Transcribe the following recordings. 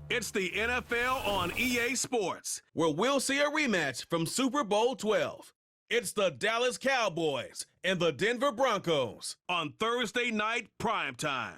It's the NFL on EA Sports, where we'll see a rematch from Super Bowl 12. It's the Dallas Cowboys and the Denver Broncos on Thursday night primetime.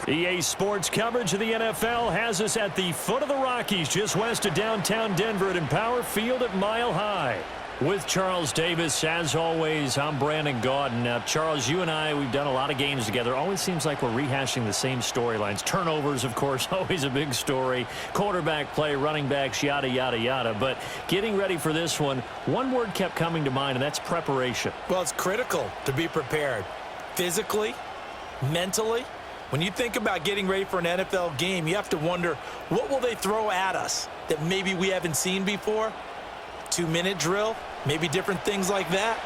EA Sports coverage of the NFL has us at the foot of the Rockies, just west of downtown Denver at Empower Field at Mile High. With Charles Davis, as always, I'm Brandon Gaudin. Now, Charles, you and I, we've done a lot of games together. Always seems like we're rehashing the same storylines. Turnovers, of course, always a big story. Quarterback play, running backs, yada, yada, yada. But getting ready for this one word kept coming to mind, and that's preparation. Well, it's critical to be prepared. Physically, mentally. When you think about getting ready for an NFL game, you have to wonder, what will they throw at us that maybe we haven't seen before? 2-minute drill, maybe different things like that.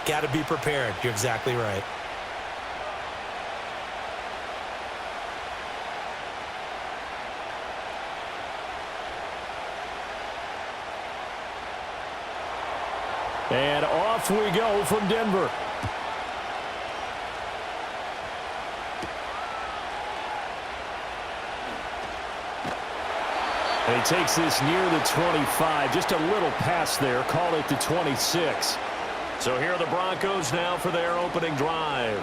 Got to be prepared. You're exactly right. And off we go from Denver. And he takes this near the 25, just a little pass there, call it the 26. So here are the Broncos now for their opening drive.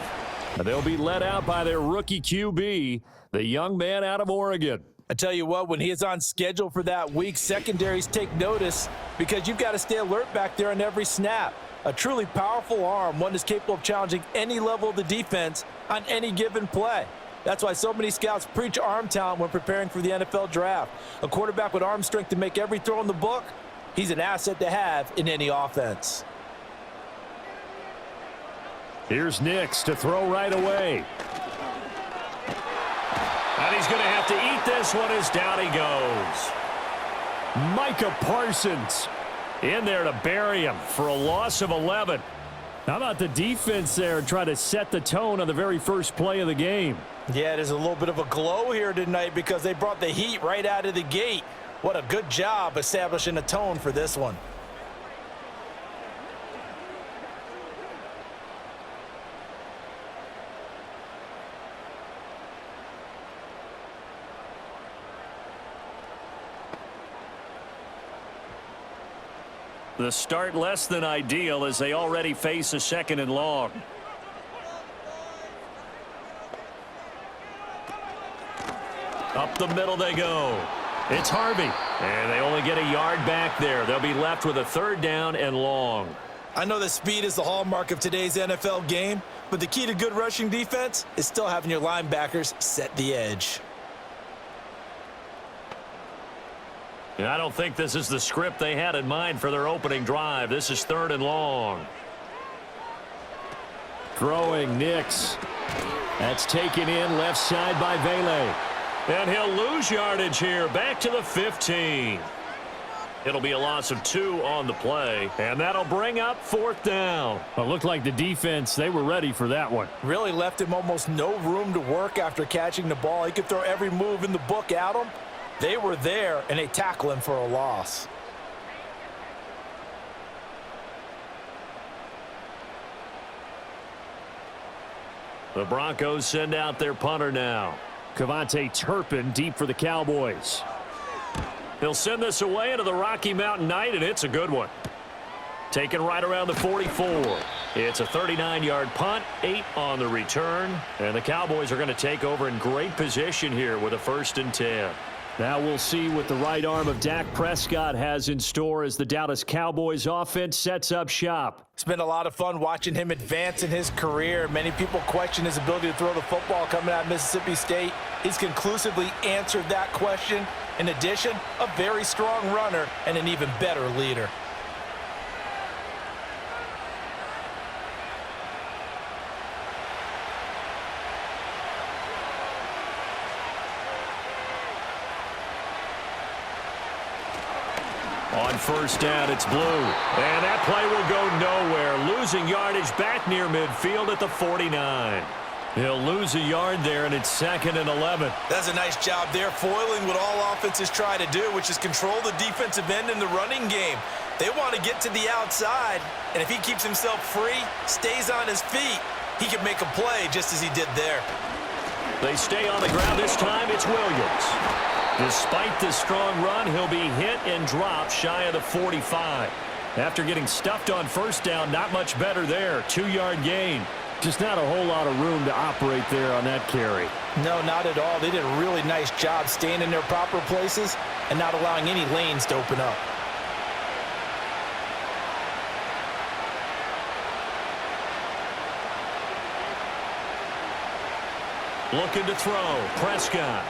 And they'll be led out by their rookie QB, the young man out of Oregon. I tell you what, when he is on schedule for that week, secondaries take notice because you've got to stay alert back there on every snap. A truly powerful arm, one that's capable of challenging any level of the defense on any given play. That's why so many scouts preach arm talent when preparing for the NFL draft. A quarterback with arm strength to make every throw in the book, he's an asset to have in any offense. Here's Nix to throw right away. And he's going to have to eat this one as down he goes. Micah Parsons in there to bury him for a loss of 11. How about the defense there trying to set the tone on the very first play of the game? Yeah, there's a little bit of a glow here tonight because they brought the heat right out of the gate. What a good job establishing a tone for this one. The start less than ideal as they already face a 2nd and long. Up the middle they go. It's Harvey. And they only get a yard back there. They'll be left with a 3rd down and long. I know that speed is the hallmark of today's NFL game, but the key to good rushing defense is still having your linebackers set the edge. And I don't think this is the script they had in mind for their opening drive. This is 3rd and long. Throwing Nix. That's taken in left side by Vele. And he'll lose yardage here, back to the 15. It'll be a loss of 2 on the play, and that'll bring up 4th down. Well, it looked like the defense, they were ready for that one. Really left him almost no room to work after catching the ball. He could throw every move in the book at him. They were there, and they tackle him for a loss. The Broncos send out their punter now. Cavante Turpin deep for the Cowboys. He'll send this away into the Rocky Mountain night, and it's a good one. Taken right around the 44. It's a 39-yard punt, 8 on the return, and the Cowboys are going to take over in great position here with a 1st and 10. Now we'll see what the right arm of Dak Prescott has in store as the Dallas Cowboys offense sets up shop. It's been a lot of fun watching him advance in his career. Many people question his ability to throw the football coming out of Mississippi State. He's conclusively answered that question. In addition, a very strong runner and an even better leader. On 1st down, it's Blue. And that play will go nowhere. Losing yardage back near midfield at the 49. He'll lose a yard there, and it's 2nd and 11. That's a nice job there, foiling what all offenses try to do, which is control the defensive end in the running game. They want to get to the outside, and if he keeps himself free, stays on his feet, he can make a play just as he did there. They stay on the ground this time. It's Williams. Despite the strong run, he'll be hit and dropped shy of the 45. After getting stuffed on first down, not much better there. 2-yard gain. Just not a whole lot of room to operate there on that carry. No, not at all. They did a really nice job staying in their proper places and not allowing any lanes to open up. Looking to throw. Prescott.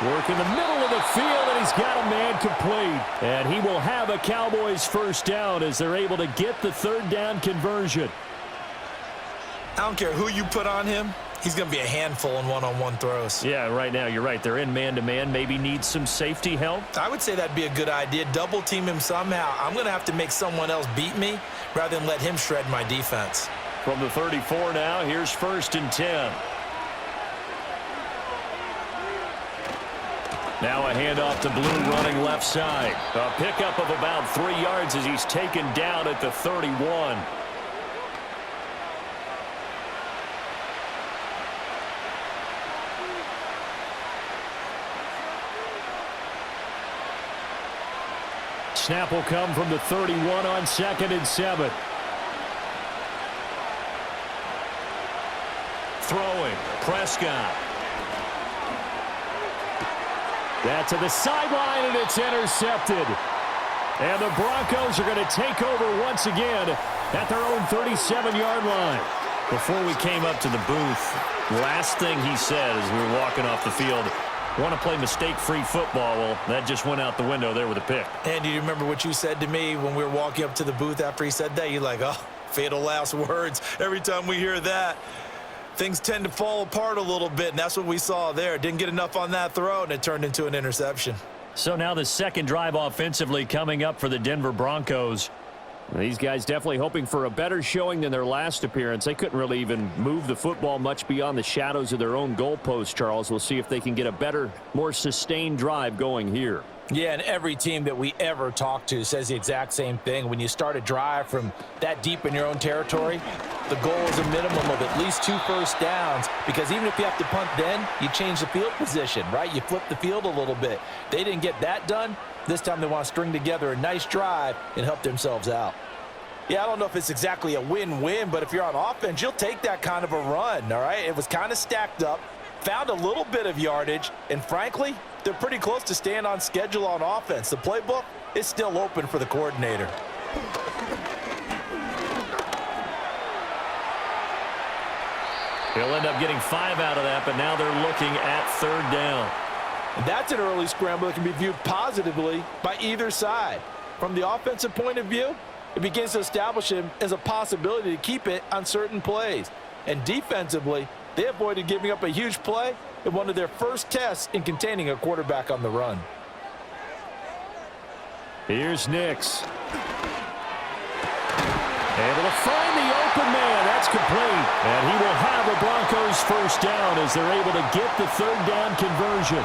Work in the middle of the field, and he's got a man complete. And he will have a Cowboys first down as they're able to get the third down conversion. I don't care who you put on him. He's going to be a handful in one-on-one throws. Yeah, right now, you're right. They're in man-to-man. Maybe needs some safety help. I would say that'd be a good idea. Double team him somehow. I'm going to have to make someone else beat me rather than let him shred my defense. From the 34 now, here's 1st and 10. Now a handoff to Blue running left side. A pickup of about 3 yards as he's taken down at the 31. Snap will come from the 31 on 2nd and 7. Throwing. Prescott. That to the sideline, and it's intercepted. And the Broncos are going to take over once again at their own 37-yard line. Before we came up to the booth, last thing he said as we were walking off the field, want to play mistake-free football. Well, that just went out the window there with a pick. And do you remember what you said to me when we were walking up to the booth after he said that? You're like, oh, fatal last words. Every time we hear that, things tend to fall apart a little bit, and that's what we saw there. Didn't get enough on that throw, and it turned into an interception. So now the second drive offensively coming up for the Denver Broncos. These guys definitely hoping for a better showing than their last appearance. They couldn't really even move the football much beyond the shadows of their own goalpost, Charles. We'll see if they can get a better, more sustained drive going here. Yeah, and every team that we ever talk to says the exact same thing. When you start a drive from that deep in your own territory, the goal is a minimum of at least 2 first downs, because even if you have to punt then, you change the field position, right? You flip the field a little bit. They didn't get that done. This time they want to string together a nice drive and help themselves out. Yeah, I don't know if it's exactly a win-win, but if you're on offense, you'll take that kind of a run, all right? It was kind of stacked up, found a little bit of yardage, and frankly, they're pretty close to staying on schedule on offense. The playbook is still open for the coordinator. He'll end up getting 5 out of that, but now they're looking at 3rd down. And that's an early scramble that can be viewed positively by either side. From the offensive point of view, it begins to establish him as a possibility to keep it on certain plays. And defensively, they avoided giving up a huge play in one of their first tests in containing a quarterback on the run. Here's Nix. Able to find the open man. That's complete. And he will have the Broncos first down as they're able to get the 3rd down conversion.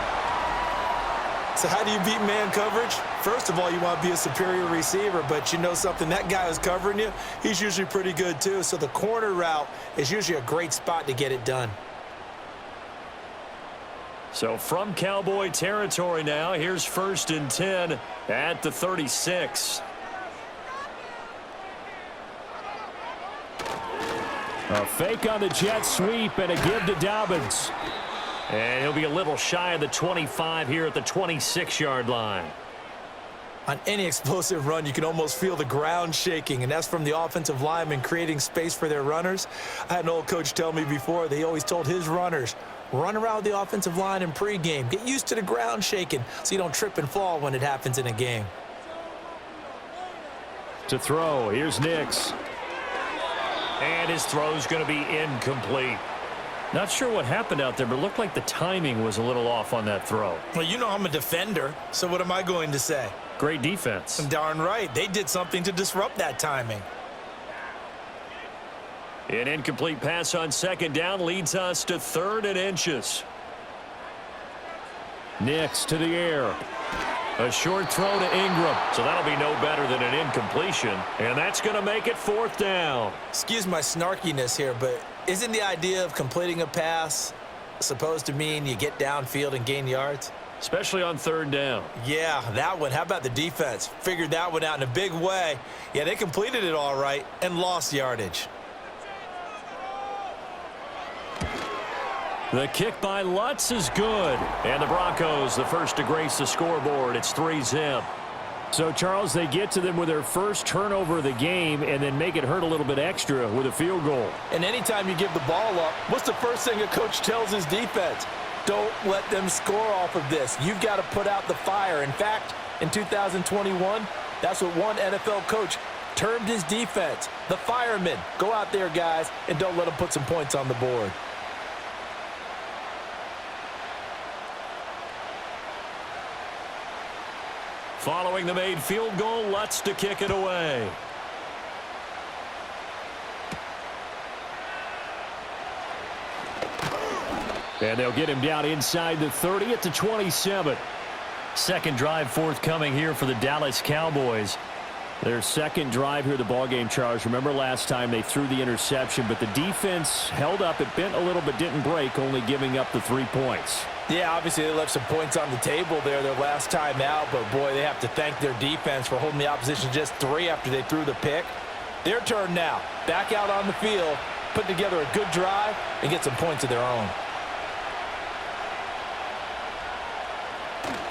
So how do you beat man coverage? First of all, you want to be a superior receiver, but you know something, that guy who's covering you, he's usually pretty good too. So the corner route is usually a great spot to get it done. So from Cowboy territory now, here's 1st and 10 at the 36. A fake on the jet sweep and a give to Dobbins. And he'll be a little shy of the 25 here at the 26-yard line. On any explosive run, you can almost feel the ground shaking, and that's from the offensive linemen creating space for their runners. I had an old coach tell me before, they always told his runners, run around the offensive line in pregame. Get used to the ground shaking so you don't trip and fall when it happens in a game. To throw, here's Nix. And his throw's going to be incomplete. Not sure what happened out there, but it looked like the timing was a little off on that throw. Well, you know I'm a defender, so what am I going to say? Great defense. Darn right. They did something to disrupt that timing. An incomplete pass on 2nd down leads us to 3rd and inches. Nix to the air. A short throw to Ingram. So that'll be no better than an incompletion. And that's going to make it 4th down. Excuse my snarkiness here, but isn't the idea of completing a pass supposed to mean you get downfield and gain yards? Especially on 3rd down. Yeah, that one. How about the defense? Figured that one out in a big way. Yeah, they completed it all right and lost yardage. The kick by Lutz is good. And the Broncos, the first to grace the scoreboard. It's 3-zip. So, Charles, they get to them with their first turnover of the game and then make it hurt a little bit extra with a field goal. And anytime you give the ball up, what's the first thing a coach tells his defense? Don't let them score off of this. You've got to put out the fire. In fact, in 2021, that's what one NFL coach termed his defense, the firemen. Go out there, guys, and don't let them put some points on the board. Following the made field goal, Lutz to kick it away. And they'll get him down inside the 30 at the 27. Second drive forthcoming here for the Dallas Cowboys. Their second drive here, the ballgame, Charles. Remember last time they threw the interception, but the defense held up. It bent a little but didn't break, only giving up the 3 points. Yeah, obviously they left some points on the table there their last time out, but boy, they have to thank their defense for holding the opposition just 3 after they threw the pick. Their turn now. Back out on the field, put together a good drive, and get some points of their own.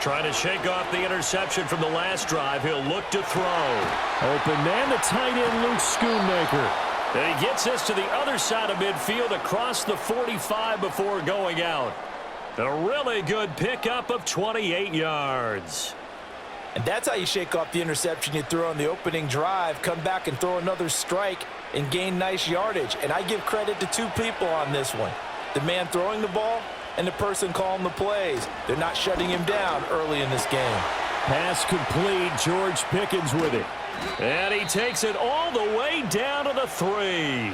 Trying to shake off the interception from the last drive. He'll look to throw. Open man, the tight end, Luke Schoonmaker. And he gets this to the other side of midfield across the 45 before going out. A really good pickup of 28 yards. And that's how you shake off the interception you threw on the opening drive. Come back and throw another strike and gain nice yardage. And I give credit to 2 people on this one. The man throwing the ball and the person calling the plays. They're not shutting him down early in this game. Pass complete. George Pickens with it. And he takes it all the way down to the 3.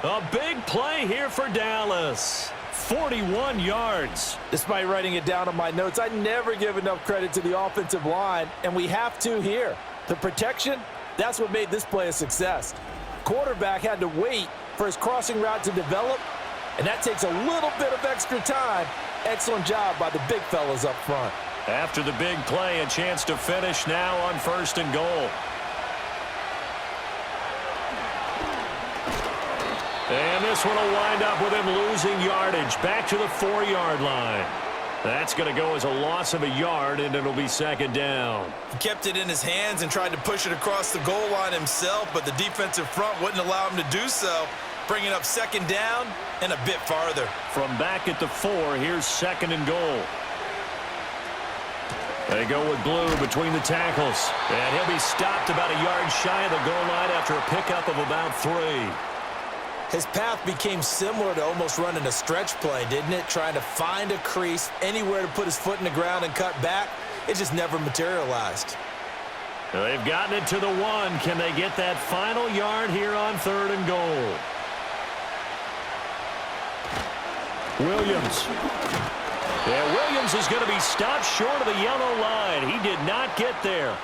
A big play here for Dallas. 41 yards. Despite writing it down on my notes, I never give enough credit to the offensive line, and we have to here. The protection, that's what made this play a success. Quarterback had to wait for his crossing route to develop, and that takes a little bit of extra time. Excellent job by the big fellas up front. After the big play, a chance to finish now on 1st and goal. And this one will wind up with him losing yardage back to the 4-yard line. That's going to go as a loss of a yard, and it'll be 2nd down. He kept it in his hands and tried to push it across the goal line himself, but the defensive front wouldn't allow him to do so, bringing up 2nd down and a bit farther. From back at the 4, here's 2nd and goal. They go with Blue between the tackles, and he'll be stopped about a yard shy of the goal line after a pickup of about 3. His path became similar to almost running a stretch play, didn't it? Trying to find a crease, anywhere to put his foot in the ground and cut back. It just never materialized. They've gotten it to the 1. Can they get that final yard here on 3rd and goal? Williams. Yeah, Williams is going to be stopped short of the yellow line. He did not get there.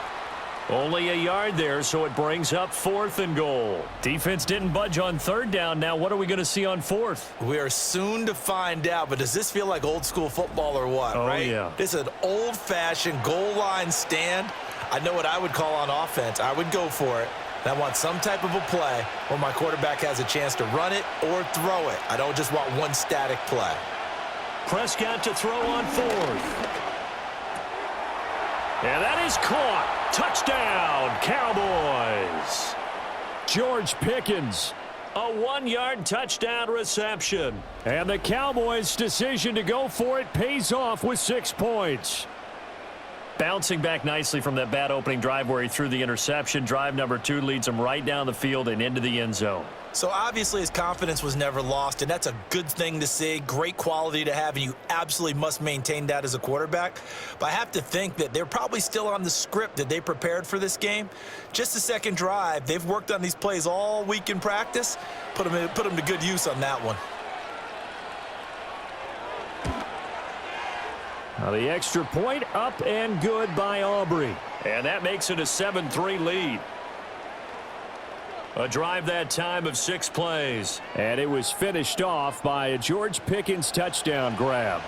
Only a yard there, so it brings up 4th and goal. Defense didn't budge on 3rd down. Now what are we going to see on 4th? We are soon to find out, but does this feel like old school football or what, right? Yeah. This is an old-fashioned goal line stand. I know what I would call on offense. I would go for it. And I want some type of a play where my quarterback has a chance to run it or throw it. I don't just want one static play. Prescott to throw on 4th. And that is caught. Touchdown, Cowboys. George Pickens. A 1-yard touchdown reception. And the Cowboys' decision to go for it pays off with 6 points. Bouncing back nicely from that bad opening drive where he threw the interception. Drive number 2 leads him right down the field and into the end zone. So obviously his confidence was never lost, and that's a good thing to see. Great quality to have, and you absolutely must maintain that as a quarterback. But I have to think that they're probably still on the script that they prepared for this game. Just the second drive, they've worked on these plays all week in practice. Put them to good use on that one. The extra point up and good by Aubrey. And that makes it a 7-3 lead. A drive that time of 6 plays. And it was finished off by a George Pickens touchdown grab.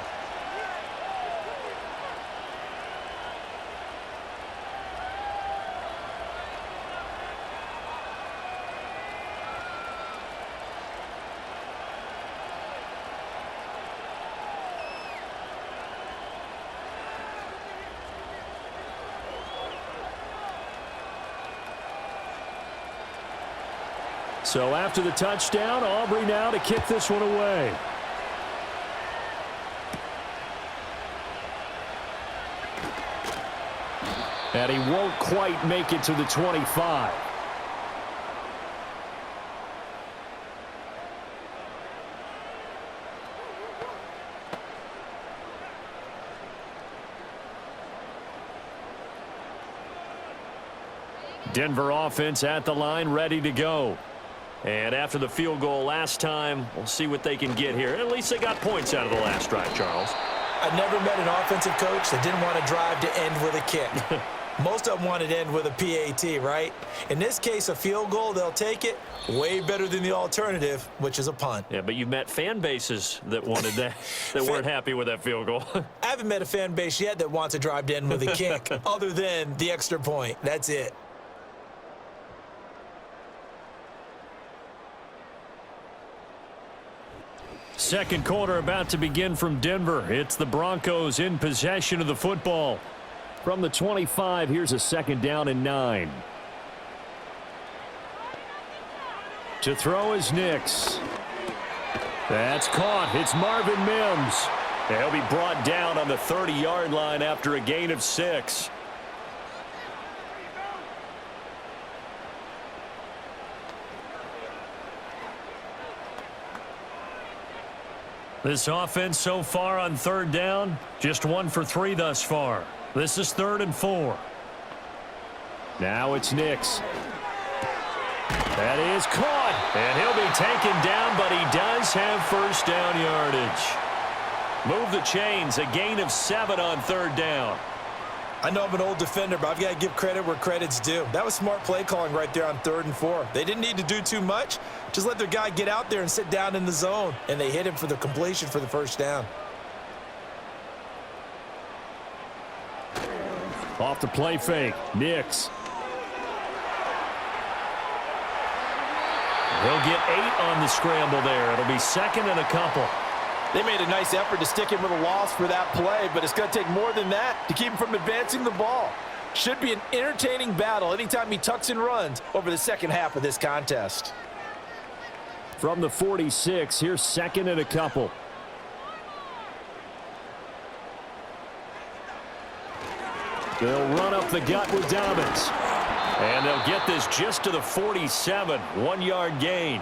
So after the touchdown, Aubrey now to kick this one away. And he won't quite make it to the 25. Denver offense at the line, ready to go. And after the field goal last time, we'll see what they can get here. At least they got points out of the last drive, Charles. I've never met an offensive coach that didn't want to drive to end with a kick. Most of them wanted to end with a PAT, right? In this case, a field goal, they'll take it. Way better than the alternative, which is a punt. Yeah, but you've met fan bases that wanted that, that weren't happy with that field goal. I haven't met a fan base yet that wants to drive to end with a kick, other than the extra point. That's it. Second quarter about to begin from Denver. It's the Broncos in possession of the football. From the 25, here's a 2nd down and 9. To throw is Nix. That's caught. It's Marvin Mims. He'll be brought down on the 30-yard line after a gain of 6. This offense so far on 3rd down, just 1 for 3 thus far. This is 3rd and 4. Now it's Nix. That is caught, and he'll be taken down, but he does have 1st down yardage. Move the chains, a gain of 7 on 3rd down. I know I'm an old defender, but I've got to give credit where credit's due. That was smart play calling right there on 3rd and 4. They didn't need to do too much. Just let their guy get out there and sit down in the zone, and they hit him for the completion for the 1st down. Off the play fake, Nix. He'll get 8 on the scramble there. It'll be 2nd and a couple. They made a nice effort to stick him with a loss for that play, but it's going to take more than that to keep him from advancing the ball. Should be an entertaining battle anytime he tucks and runs over the second half of this contest. From the 46, here's 2nd and a couple. They'll run up the gut with Dobbins. And they'll get this just to the 47, 1-yard gain.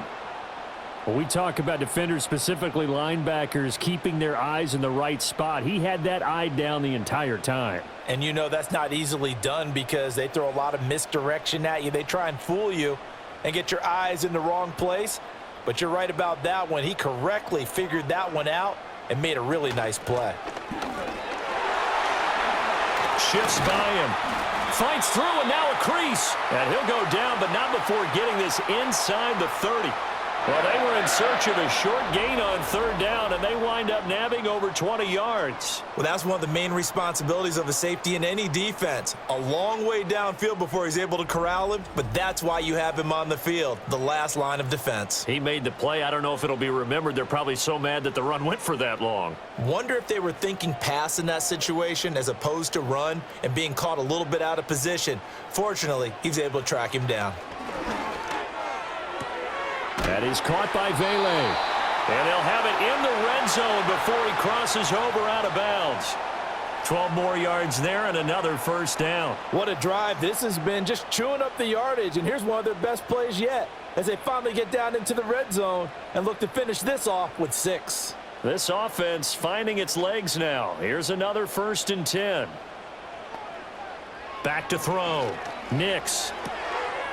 When we talk about defenders, specifically linebackers, keeping their eyes in the right spot, he had that eye down the entire time. And you know that's not easily done because they throw a lot of misdirection at you. They try and fool you and get your eyes in the wrong place. But you're right about that one. He correctly figured that one out and made a really nice play. Shifts by him. Fights through, and now a crease. And he'll go down, but not before getting this inside the 30. Well, they were in search of a short gain on 3rd down, and they wind up nabbing over 20 yards. Well, that's one of the main responsibilities of a safety in any defense. A long way downfield before he's able to corral him, but that's why you have him on the field, the last line of defense. He made the play. I don't know if it'll be remembered. They're probably so mad that the run went for that long. Wonder if they were thinking pass in that situation as opposed to run and being caught a little bit out of position. Fortunately, he was able to track him down. That is caught by Vele. And they'll have it in the red zone before he crosses over out of bounds. 12 more yards there and another 1st down. What a drive this has been, just chewing up the yardage. And here's one of their best plays yet as they finally get down into the red zone and look to finish this off with 6. This offense finding its legs now. Here's another 1st and 10. Back to throw. Nix.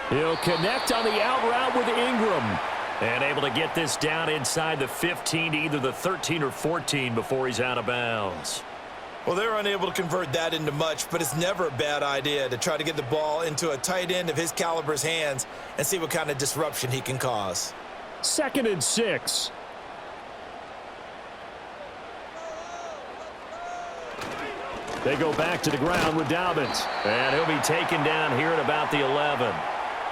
He'll connect on the out route with Ingram. And able to get this down inside the 15 to either the 13 or 14 before he's out of bounds. Well, they're unable to convert that into much, but it's never a bad idea to try to get the ball into a tight end of his caliber's hands and see what kind of disruption he can cause. 2nd and 6. They go back to the ground with Dobbins. And he'll be taken down here at about the 11.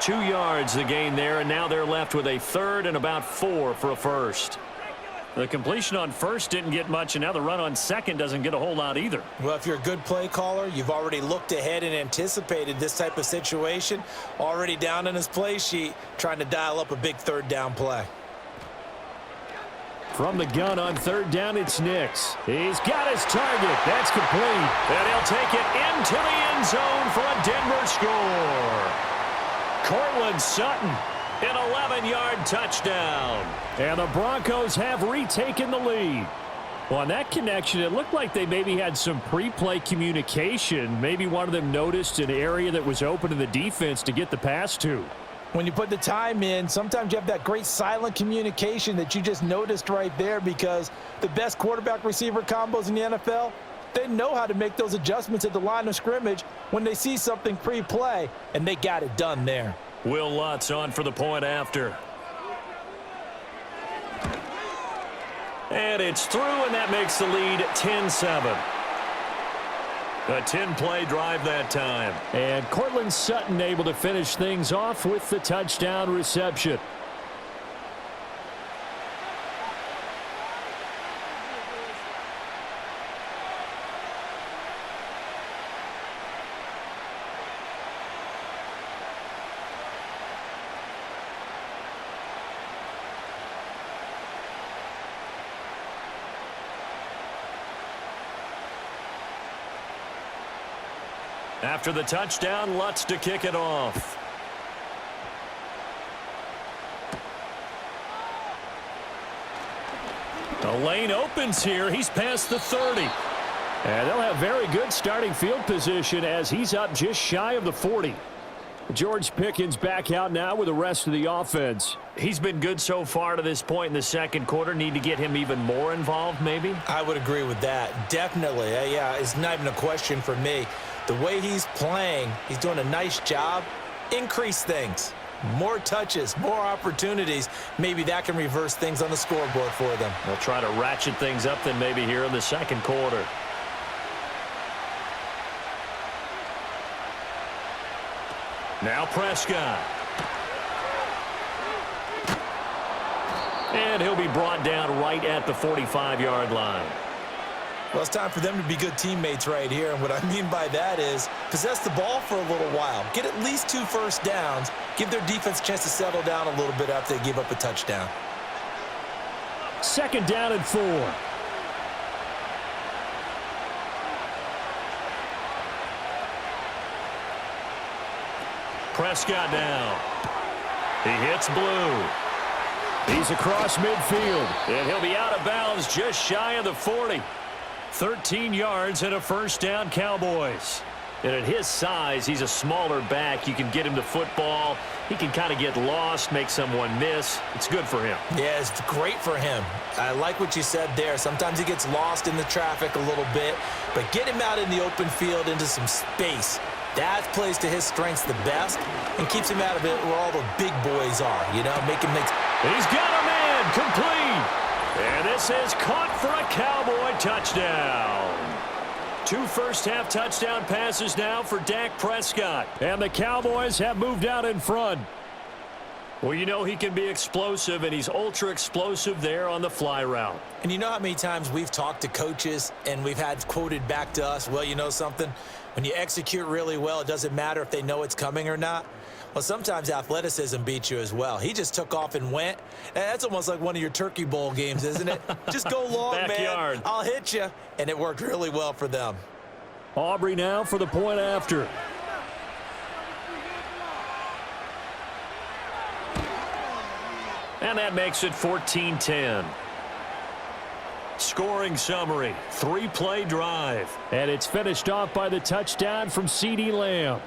2 yards the gain there, and now they're left with a 3rd and about 4 for a first. The completion on first didn't get much, and now the run on second doesn't get a whole lot either. Well, if you're a good play caller, you've already looked ahead and anticipated this type of situation. Already down in his play sheet, trying to dial up a big 3rd down play. From the gun on 3rd down, it's Nix. He's got his target. That's complete. And he'll take it into the end zone for a Denver score. Cortland Sutton, an 11-yard touchdown. And the Broncos have retaken the lead. Well, on that connection, it looked like they maybe had some pre-play communication. Maybe one of them noticed an area that was open to the defense to get the pass to. When you put the time in, sometimes you have that great silent communication that you just noticed right there, because the best quarterback-receiver combos in the NFL, they know how to make those adjustments at the line of scrimmage when they see something pre-play, and they got it done there. Will Lutz on for the point after. And it's through, and that makes the lead 10-7. A 10-play drive that time. And Cortland Sutton able to finish things off with the touchdown reception. After the touchdown, Lutz to kick it off. The lane opens here. He's past the 30. And they'll have very good starting field position as he's up just shy of the 40. George Pickens back out now with the rest of the offense. He's been good so far to this point in the second quarter. Need to get him even more involved, maybe? I would agree with that. Definitely. Yeah, it's not even a question for me. The way he's playing, he's doing a nice job. Increase things. More touches, more opportunities. Maybe that can reverse things on the scoreboard for them. They'll try to ratchet things up then maybe here in the second quarter. Now Prescott. And he'll be brought down right at the 45-yard line. Well, it's time for them to be good teammates right here. And what I mean by that is possess the ball for a little while. Get at least 2 first downs. Give their defense a chance to settle down a little bit after they give up a touchdown. 2nd down and 4. Prescott down. He hits blue. He's across midfield, and he'll be out of bounds just shy of the 40. 13 yards and a first down, Cowboys. And at his size, he's a smaller back. You can get him the football. He can kind of get lost, make someone miss. It's good for him. Yeah, it's great for him. I like what you said there. Sometimes he gets lost in the traffic a little bit, but get him out in the open field into some space. That plays to his strengths the best and keeps him out of it where all the big boys are, you know, make him make... He's got a man, complete. And this is caught for a Cowboy touchdown. 2 first-half touchdown passes now for Dak Prescott. And the Cowboys have moved out in front. Well, you know he can be explosive, and he's ultra-explosive there on the fly route. And you know how many times we've talked to coaches and we've had quoted back to us, well, you know something? When you execute really well, it doesn't matter if they know it's coming or not. Well, sometimes athleticism beats you as well. He just took off and went. And that's almost like one of your Turkey Bowl games, isn't it? Just go long, Backyard. man. I'll hit you. And it worked really well for them. Aubrey now for the point after. And that makes it 14-10. Scoring summary, 3-play drive. And it's finished off by the touchdown from CeeDee Lamb.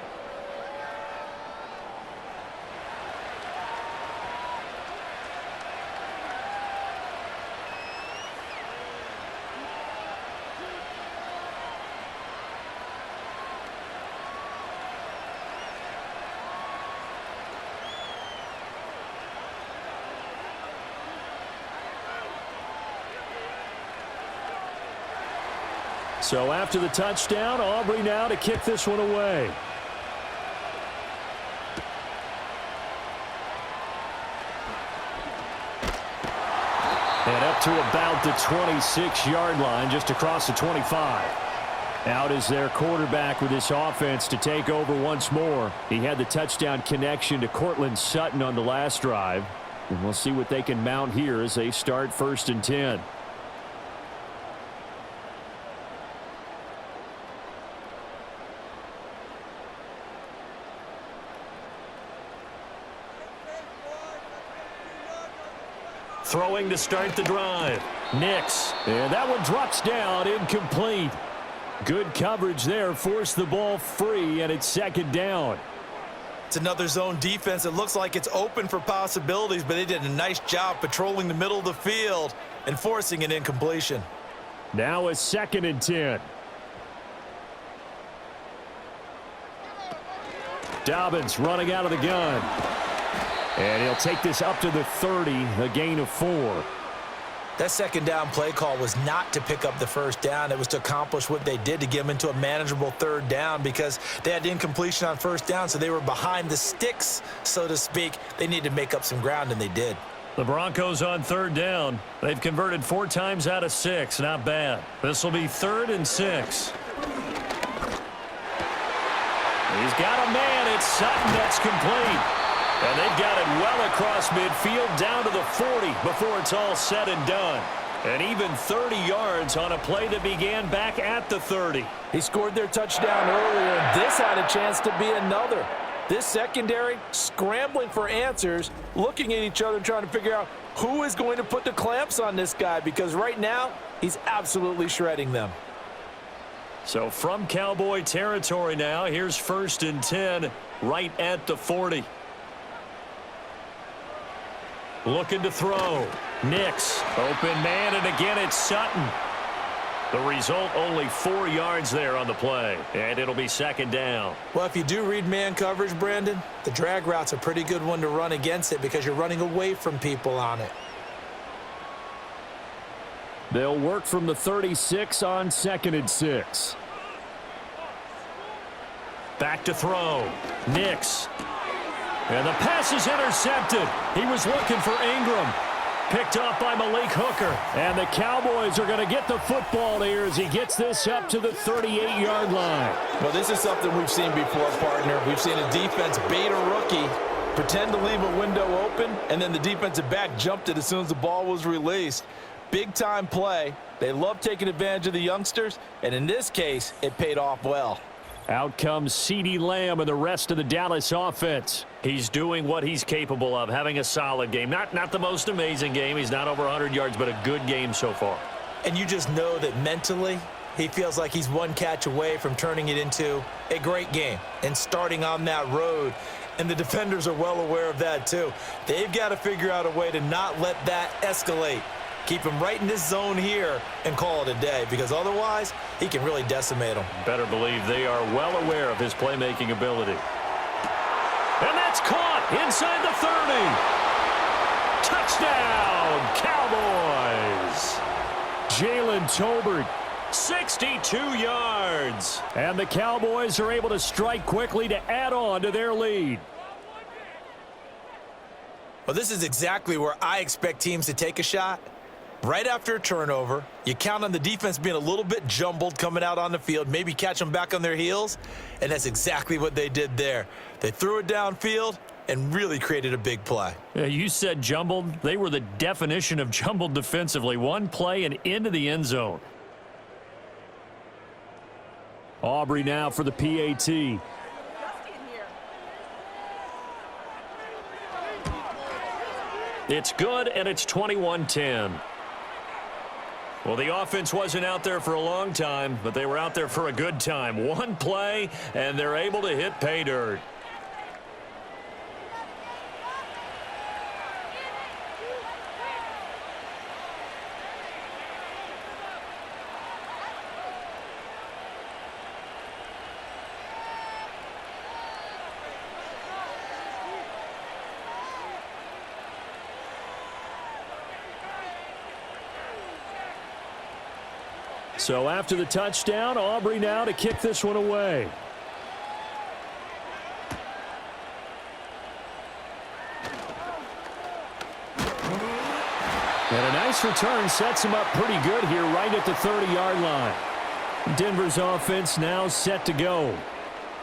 So after the touchdown, Aubrey now to kick this one away. And up to about the 26-yard line, just across the 25. Out is their quarterback with this offense to take over once more. He had the touchdown connection to Cortland Sutton on the last drive. And we'll see what they can mount here as they start 1st and 10. Throwing to start the drive. Nix. And that one drops down, incomplete. Good coverage there, forced the ball free, and it's 2nd down. It's another zone defense. It looks like it's open for possibilities, but they did a nice job patrolling the middle of the field and forcing an incompletion. Now a 2nd and 10. Dobbins running out of the gun. And he'll take this up to the 30, a gain of 4. That 2nd down play call was not to pick up the 1st down. It was to accomplish what they did, to get them into a manageable 3rd down, because they had incompletion on 1st down, so they were behind the sticks, so to speak. They needed to make up some ground, and they did. The Broncos on 3rd down. They've converted 4 times out of 6. Not bad. This will be 3rd and 6. He's got a man. It's Sutton. That's complete. And they've got it well across midfield down to the 40 before it's all said and done. And even 30 yards on a play that began back at the 30. He scored their touchdown earlier, and this had a chance to be another. This secondary scrambling for answers, looking at each other, trying to figure out who is going to put the clamps on this guy, because right now he's absolutely shredding them. So from Cowboy territory now, here's 1st and 10 right at the 40. Looking to throw. Nix. Open man, and again it's Sutton. The result, only 4 yards there on the play. And it'll be 2nd down. Well, if you do read man coverage, Brandon, the drag route's a pretty good one to run against it, because you're running away from people on it. They'll work from the 36 on 2nd and 6. Back to throw. Nix. And the pass is intercepted. He was looking for Ingram. Picked off by Malik Hooker. And the Cowboys are going to get the football here as he gets this up to the 38-yard line. Well, this is something we've seen before, partner. We've seen a defense bait a rookie, pretend to leave a window open, and then the defensive back jumped it as soon as the ball was released. Big-time play. They love taking advantage of the youngsters, and in this case, it paid off well. Out comes CeeDee Lamb and the rest of the Dallas offense. He's doing what he's capable of, having a solid game. Not the most amazing game. He's not over 100 yards, but a good game so far. And you just know that mentally, he feels like he's one catch away from turning it into a great game and starting on that road. And the defenders are well aware of that too. They've got to figure out a way to not let that escalate. Keep him right in this zone here and call it a day, because otherwise he can really decimate them. Better believe they are well aware of his playmaking ability. And that's caught inside the 30. Touchdown, Cowboys. Jalen Tolbert, 62 yards. And the Cowboys are able to strike quickly to add on to their lead. Well, this is exactly where I expect teams to take a shot. Right after a turnover, you count on the defense being a little bit jumbled coming out on the field, maybe catch them back on their heels, and that's exactly what they did there. They threw it downfield and really created a big play. Yeah, you said jumbled. They were the definition of jumbled defensively. One play and into the end zone. Aubrey now for the PAT. It's good, and it's 21-10. Well, the offense wasn't out there for a long time, but they were out there for a good time. One play, and they're able to hit pay dirt. So after the touchdown, Aubrey now to kick this one away. And a nice return sets him up pretty good here right at the 30-yard line. Denver's offense now set to go.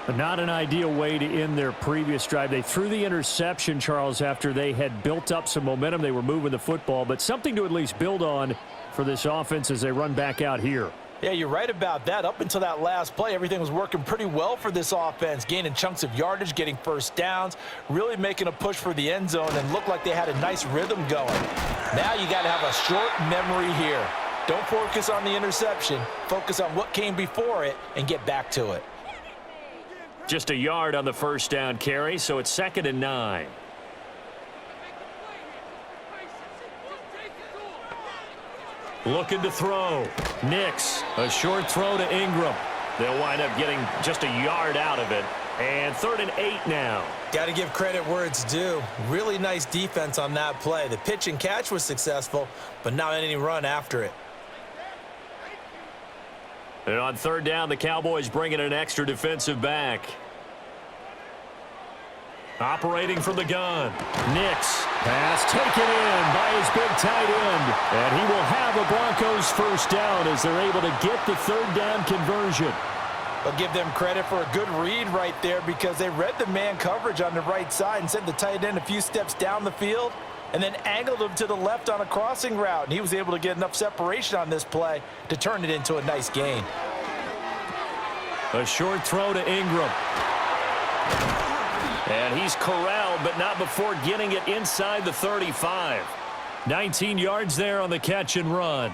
But not an ideal way to end their previous drive. They threw the interception, Charles, after they had built up some momentum. They were moving the football, but something to at least build on for this offense as they run back out here. Yeah, you're right about that. Up until that last play, everything was working pretty well for this offense, gaining chunks of yardage, getting first downs, really making a push for the end zone, and looked like they had a nice rhythm going. Now you got to have a short memory here. Don't focus on the interception. Focus on what came before it and get back to it. Just a yard on the first down carry, so it's 2nd and 9. Looking to throw. Nix, a short throw to Ingram. They'll wind up getting just a yard out of it. And 3rd and 8 now. Got to give credit where it's due. Really nice defense on that play. The pitch and catch was successful, but not any run after it. And on 3rd down, the Cowboys bring in an extra defensive back. Operating from the gun. Nix. Pass taken in by his big tight end. And he will have a Broncos first down as they're able to get the 3rd down conversion. I'll give them credit for a good read right there because they read the man coverage on the right side and sent the tight end a few steps down the field and then angled him to the left on a crossing route. And he was able to get enough separation on this play to turn it into a nice gain. A short throw to Ingram. And he's corralled, but not before getting it inside the 35. 19 yards there on the catch and run.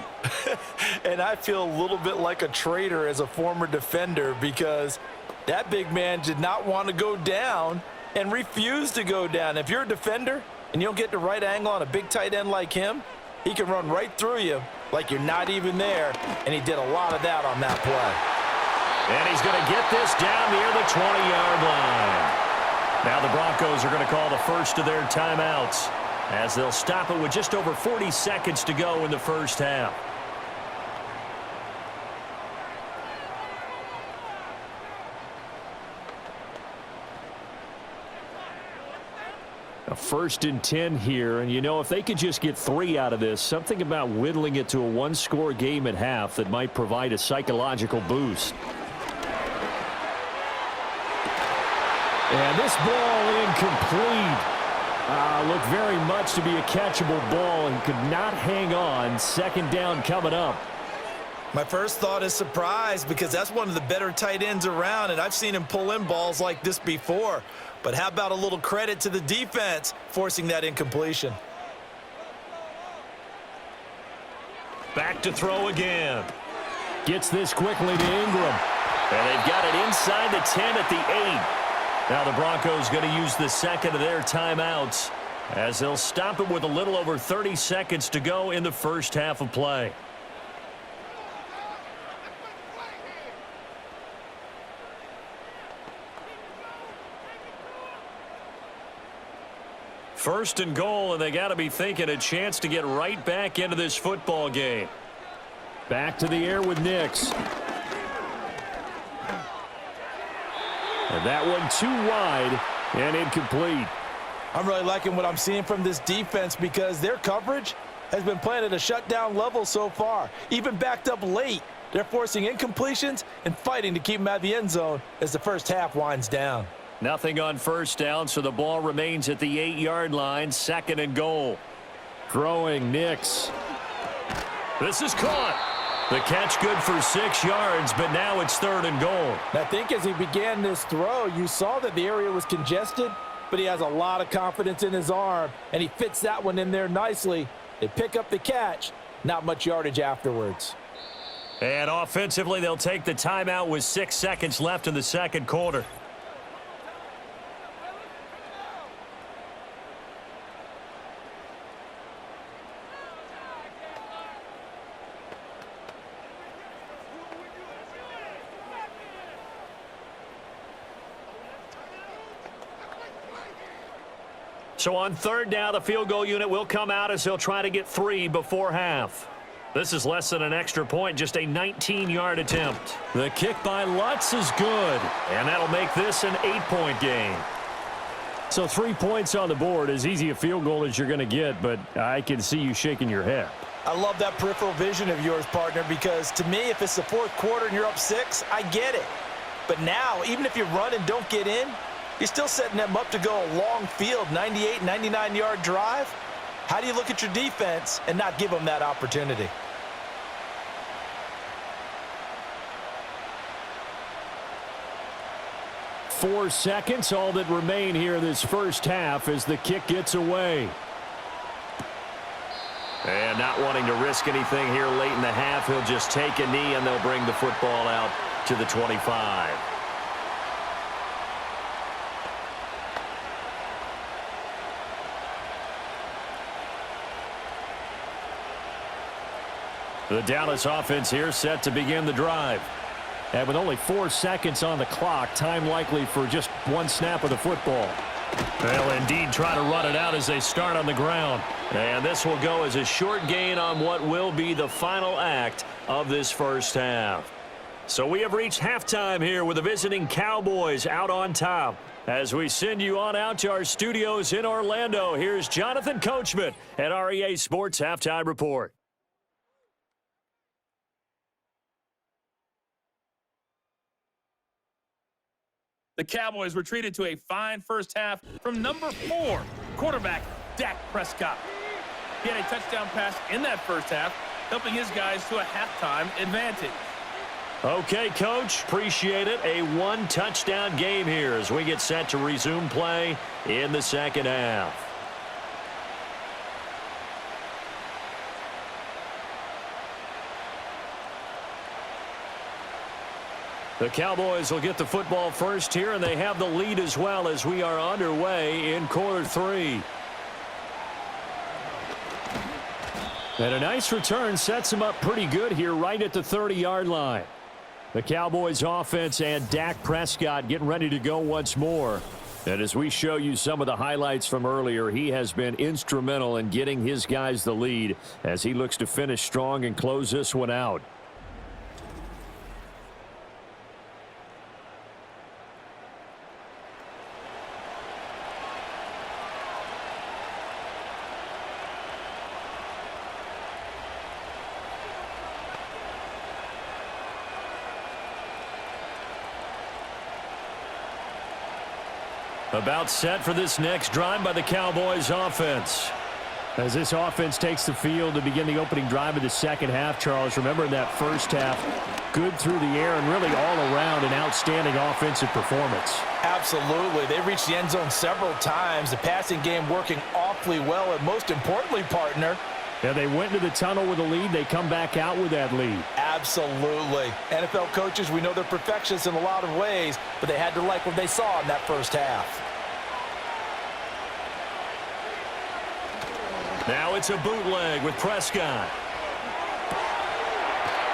And I feel a little bit like a traitor as a former defender because that big man did not want to go down and refused to go down. If you're a defender and you don't get the right angle on a big tight end like him, he can run right through you like you're not even there, and he did a lot of that on that play. And he's going to get this down near the 20-yard line. Now the Broncos are going to call the first of their timeouts as they'll stop it with just over 40 seconds to go in the first half. A 1st and 10 here, and you know, if they could just get 3 out of this, something about whittling it to a one-score game at half that might provide a psychological boost. And this ball incomplete. Looked very much to be a catchable ball and could not hang on. 2nd down coming up. My first thought is surprise because that's one of the better tight ends around, and I've seen him pull in balls like this before. But how about a little credit to the defense forcing that incompletion? Back to throw again. Gets this quickly to Ingram. And they've got it inside the 10 at the 8. Now the Broncos going to use the 2nd of their timeouts as they'll stop it with a little over 30 seconds to go in the first half of play. First and goal, and they got to be thinking a chance to get right back into this football game. Back to the air with Nix. And that one too wide and incomplete. I'm really liking what I'm seeing from this defense because their coverage has been playing at a shutdown level so far. Even backed up late, they're forcing incompletions and fighting to keep them out of the end zone as the first half winds down. Nothing on first down, so the ball remains at the 8-yard line, 2nd and goal. Throwing Nix. This is caught. The catch good for 6 yards, but now it's 3rd and goal. I think as he began this throw, you saw that the area was congested, but he has a lot of confidence in his arm, and he fits that one in there nicely. They pick up the catch, not much yardage afterwards. And offensively, they'll take the timeout with 6 seconds left in the 2nd quarter. So on 3rd down, the field goal unit will come out as they'll try to get 3 before half. This is less than an extra point, just a 19-yard attempt. The kick by Lutz is good. And that'll make this an 8-point game. So 3 points on the board, as easy a field goal as you're going to get, but I can see you shaking your head. I love that peripheral vision of yours, partner, because to me, if it's the fourth quarter and you're up 6, I get it. But now, even if you run and don't get in, you're still setting them up to go a long field, 98, 99-yard drive. How do you look at your defense and not give them that opportunity? Four seconds, all that remain here this first half as the kick gets away. And not wanting to risk anything here late in the half, he'll just take a knee and they'll bring the football out to the 25. The Dallas offense here set to begin the drive. And with only 4 seconds on the clock, time likely for just one snap of the football. They'll indeed try to run it out as they start on the ground. And this will go as a short gain on what will be the final act of this first half. So we have reached halftime here with the visiting Cowboys out on top. As we send you on out to our studios in Orlando, here's Jonathan Coachman at our EA Sports Halftime Report. The Cowboys retreated to a fine first half from number 4, quarterback Dak Prescott. He had a touchdown pass in that first half, helping his guys to a halftime advantage. Okay, Coach, appreciate it. A one-touchdown game here as we get set to resume play in the second half. The Cowboys will get the football first here, and they have the lead as well as we are underway in quarter 3. And a nice return sets them up pretty good here right at the 30-yard line. The Cowboys offense and Dak Prescott getting ready to go once more. And as we show you some of the highlights from earlier, he has been instrumental in getting his guys the lead as he looks to finish strong and close this one out. About set for this next drive by the Cowboys offense. As this offense takes the field to begin the opening drive of the second half, Charles, remember in that first half, good through the air and really all around an outstanding offensive performance. Absolutely. They reached the end zone several times. The passing game working awfully well, and most importantly, partner, yeah, they went into the tunnel with a lead. They come back out with that lead. Absolutely. NFL coaches, we know they're perfectionists in a lot of ways, but they had to like what they saw in that first half. Now it's a bootleg with Prescott.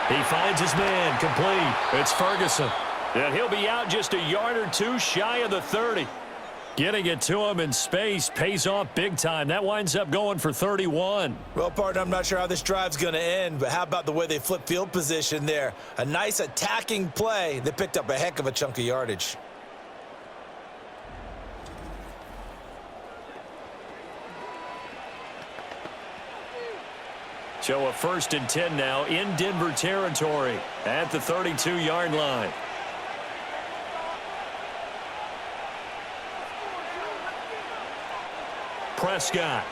He finds his man, complete. It's Ferguson. And he'll be out just a yard or two shy of the 30. Getting it to him in space pays off big time. That winds up going for 31. Well, partner, I'm not sure how this drive's going to end, but how about the way they flip field position there? A nice attacking play. They picked up a heck of a chunk of yardage. So a 1st and 10 now in Denver territory at the 32-yard line. Prescott.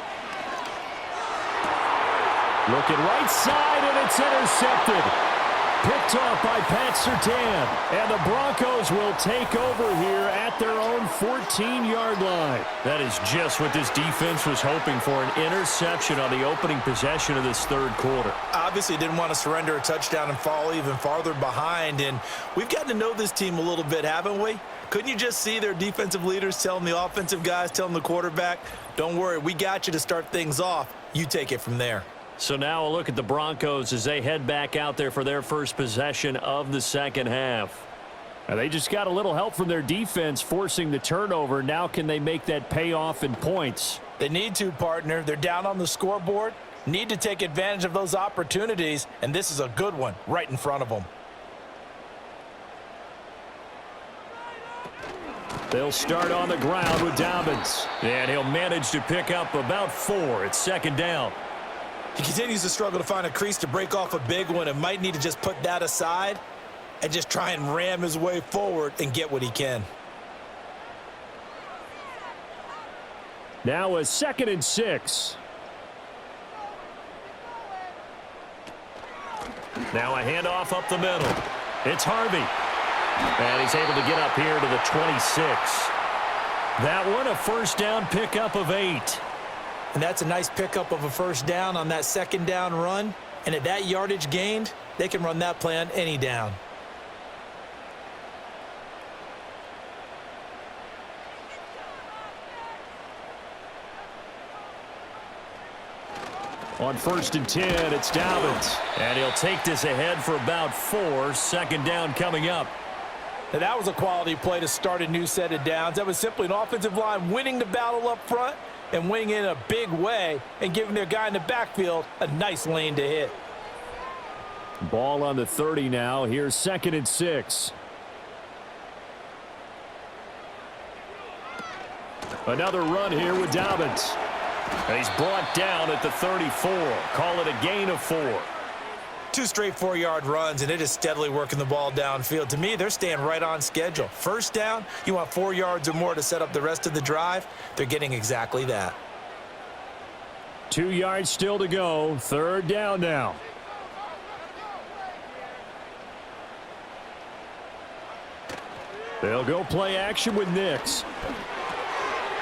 Looking right side, and it's intercepted. Picked off by Pat Surtain. And the Broncos will take over here at their own 14-yard line. That is just what this defense was hoping for, an interception on the opening possession of this third quarter. Obviously didn't want to surrender a touchdown and fall even farther behind, and we've gotten to know this team a little bit, haven't we? Couldn't you just see their defensive leaders telling the offensive guys, telling the quarterback, don't worry, we got you to start things off. You take it from there. So now a look at the Broncos as they head back out there for their first possession of the second half. And they just got a little help from their defense forcing the turnover. Now can they make that pay off in points? They need to, partner. They're down on the scoreboard. need to take advantage of those opportunities, and this is a good one right in front of them. They'll start on the ground with Dobbins, and he'll manage to pick up about 4. It's second down. He continues to struggle to find a crease to break off a big one and might need to just put that aside and just try and ram his way forward and get what he can. Now a 2nd and 6. Now a handoff up the middle. It's Harvey. And he's able to get up here to the 26. That one, a first down pickup of 8. And that's a nice pickup of a first down on that second down run. And at that yardage gained, they can run that play on any down. On 1st and 10, it's Dobbins. And he'll take this ahead for about 4. Second down coming up. Now that was a quality play to start a new set of downs. That was simply an offensive line winning the battle up front and winning in a big way and giving their guy in the backfield a nice lane to hit. Ball on the 30 now. Here's 2nd and 6. Another run here with Dobbins. And he's brought down at the 34. Call it a gain of 4. 2 straight 4-yard runs, and it is steadily working the ball downfield. To me, they're staying right on schedule. First down, you want 4 yards or more to set up the rest of the drive. They're getting exactly that. 2 yards still to go. 3rd down now. They'll go play action with Nix.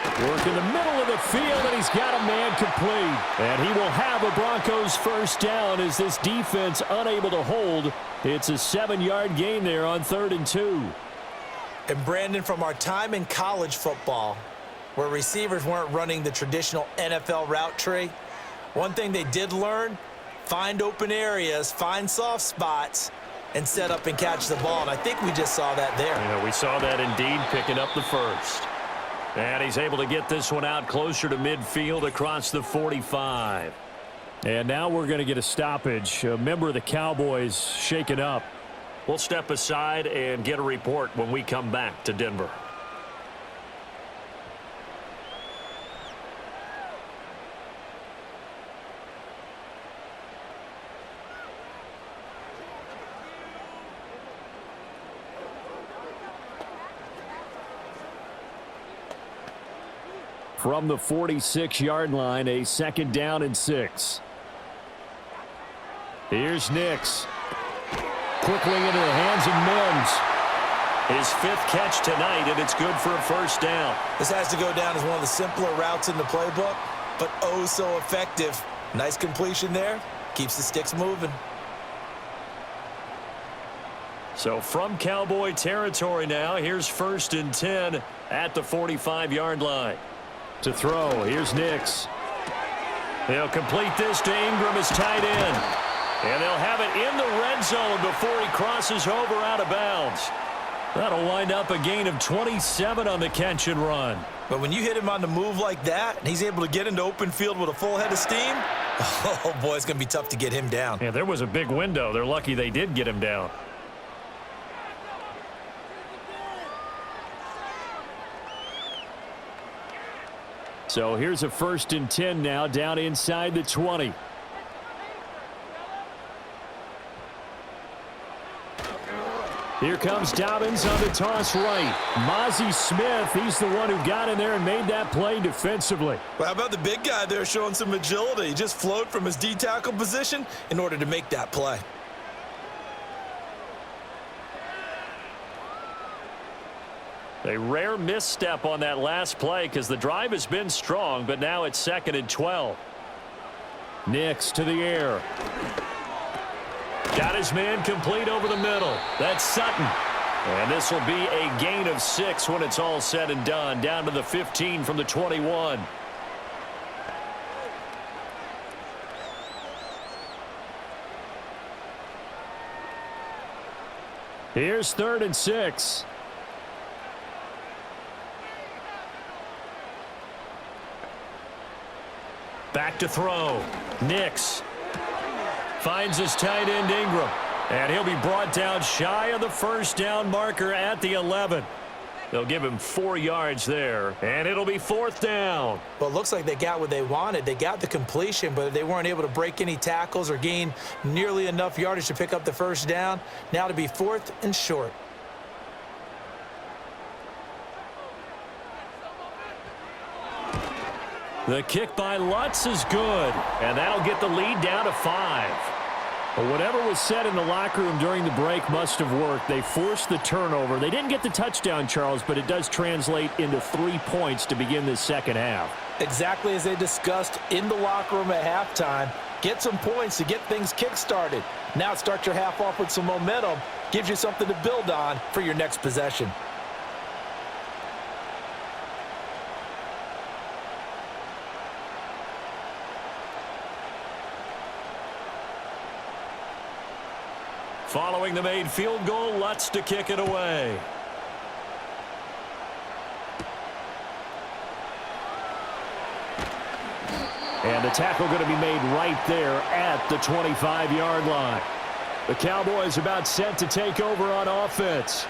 Work in the middle of the field, and he's got a man complete. And he will have a Broncos first down as this defense unable to hold. It's a 7-yard gain there on 3rd and 2. And Brandon, from our time in college football, where receivers weren't running the traditional NFL route tree, one thing they did learn, find open areas, find soft spots, and set up and catch the ball. And I think we just saw that there. Yeah, we saw that indeed, picking up the first. And he's able to get this one out closer to midfield across the 45. And now we're going to get a stoppage. A member of the Cowboys shaken up. We'll step aside and get a report when we come back to Denver. From the 46-yard line, a 2nd down and 6. Here's Nix. Quickly into the hands of Mims. His 5th catch tonight, and it's good for a first down. This has to go down as one of the simpler routes in the playbook, but oh so effective. Nice completion there. Keeps the sticks moving. So from Cowboy territory now, here's 1st and 10 at the 45-yard line. To throw, here's Nix. They'll complete this to Ingram as tight end. And they'll have it in the red zone before he crosses over out of bounds. That'll wind up a gain of 27 on the catch and run. But when you hit him on the move like that, and he's able to get into open field with a full head of steam, oh boy, it's going to be tough to get him down. Yeah, there was a big window. They're lucky they did get him down. So here's a 1st and 10 now down inside the 20. Here comes Dobbins on the toss right. Mozzie Smith, he's the one who got in there and made that play defensively. Well, how about the big guy there showing some agility? He just flowed from his D-tackle position in order to make that play. A rare misstep on that last play because the drive has been strong, but now it's 2nd and 12. Nix to the air. Got his man complete over the middle. That's Sutton. And this will be a gain of 6 when it's all said and done. Down to the 15 from the 21. Here's 3rd and 6. Back to throw. Nix finds his tight end Ingram. And he'll be brought down shy of the first down marker at the 11. They'll give him 4 yards there, and it'll be 4th down. Well, it looks like they got what they wanted. They got the completion, but they weren't able to break any tackles or gain nearly enough yardage to pick up the first down. Now to be 4th and short. The kick by Lutz is good, and that'll get the lead down to 5. Well, whatever was said in the locker room during the break must have worked. They forced the turnover. They didn't get the touchdown, Charles, but it does translate into 3 points to begin the second half. Exactly as they discussed in the locker room at halftime. Get some points to get things kick-started. Now start your half off with some momentum. Gives you something to build on for your next possession. Following the made field goal, Lutz to kick it away. And the tackle going to be made right there at the 25-yard line. The Cowboys about set to take over on offense.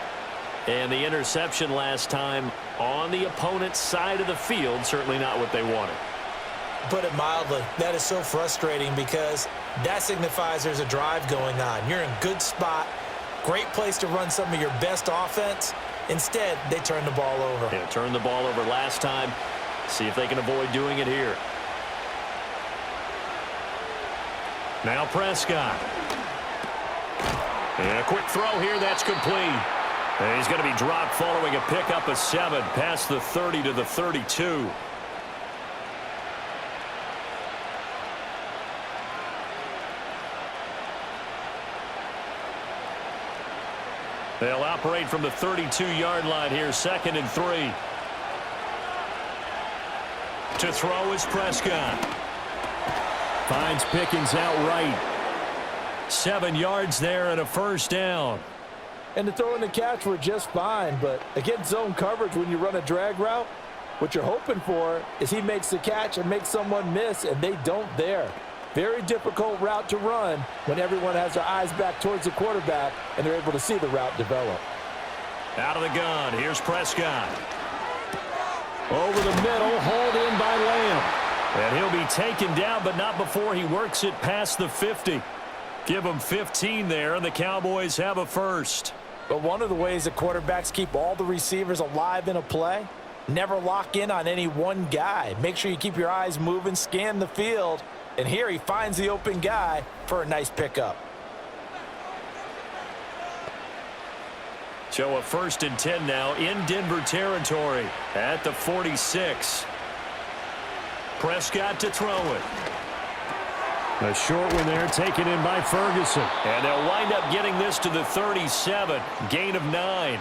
And the interception last time on the opponent's side of the field, certainly not what they wanted. Put it mildly, that is so frustrating because that signifies there's a drive going on. You're in a good spot, great place to run some of your best offense. Instead, they turn the ball over. Yeah, turned the ball over last time. See if they can avoid doing it here. Now Prescott. And a quick throw here, that's complete. And he's going to be dropped following a pickup of 7 past the 30 to the 32. They'll operate from the 32-yard line here, 2nd and 3. To throw is Prescott. Finds Pickens outright. 7 yards there and a first down. And the throw and the catch were just fine, but against zone coverage when you run a drag route, what you're hoping for is he makes the catch and makes someone miss, and they don't there. Very difficult route to run when everyone has their eyes back towards the quarterback and they're able to see the route develop. Out of the gun, here's Prescott. Over the middle, hauled in by Lamb. And he'll be taken down, but not before he works it past the 50. Give him 15 there, and the Cowboys have a first. But one of the ways the quarterbacks keep all the receivers alive in a play, never lock in on any one guy. Make sure you keep your eyes moving, scan the field, and here he finds the open guy for a nice pickup. So a 1st and 10 now in Denver territory at the 46. Prescott to throw it. A short one there taken in by Ferguson. And they'll wind up getting this to the 37. Gain of 9.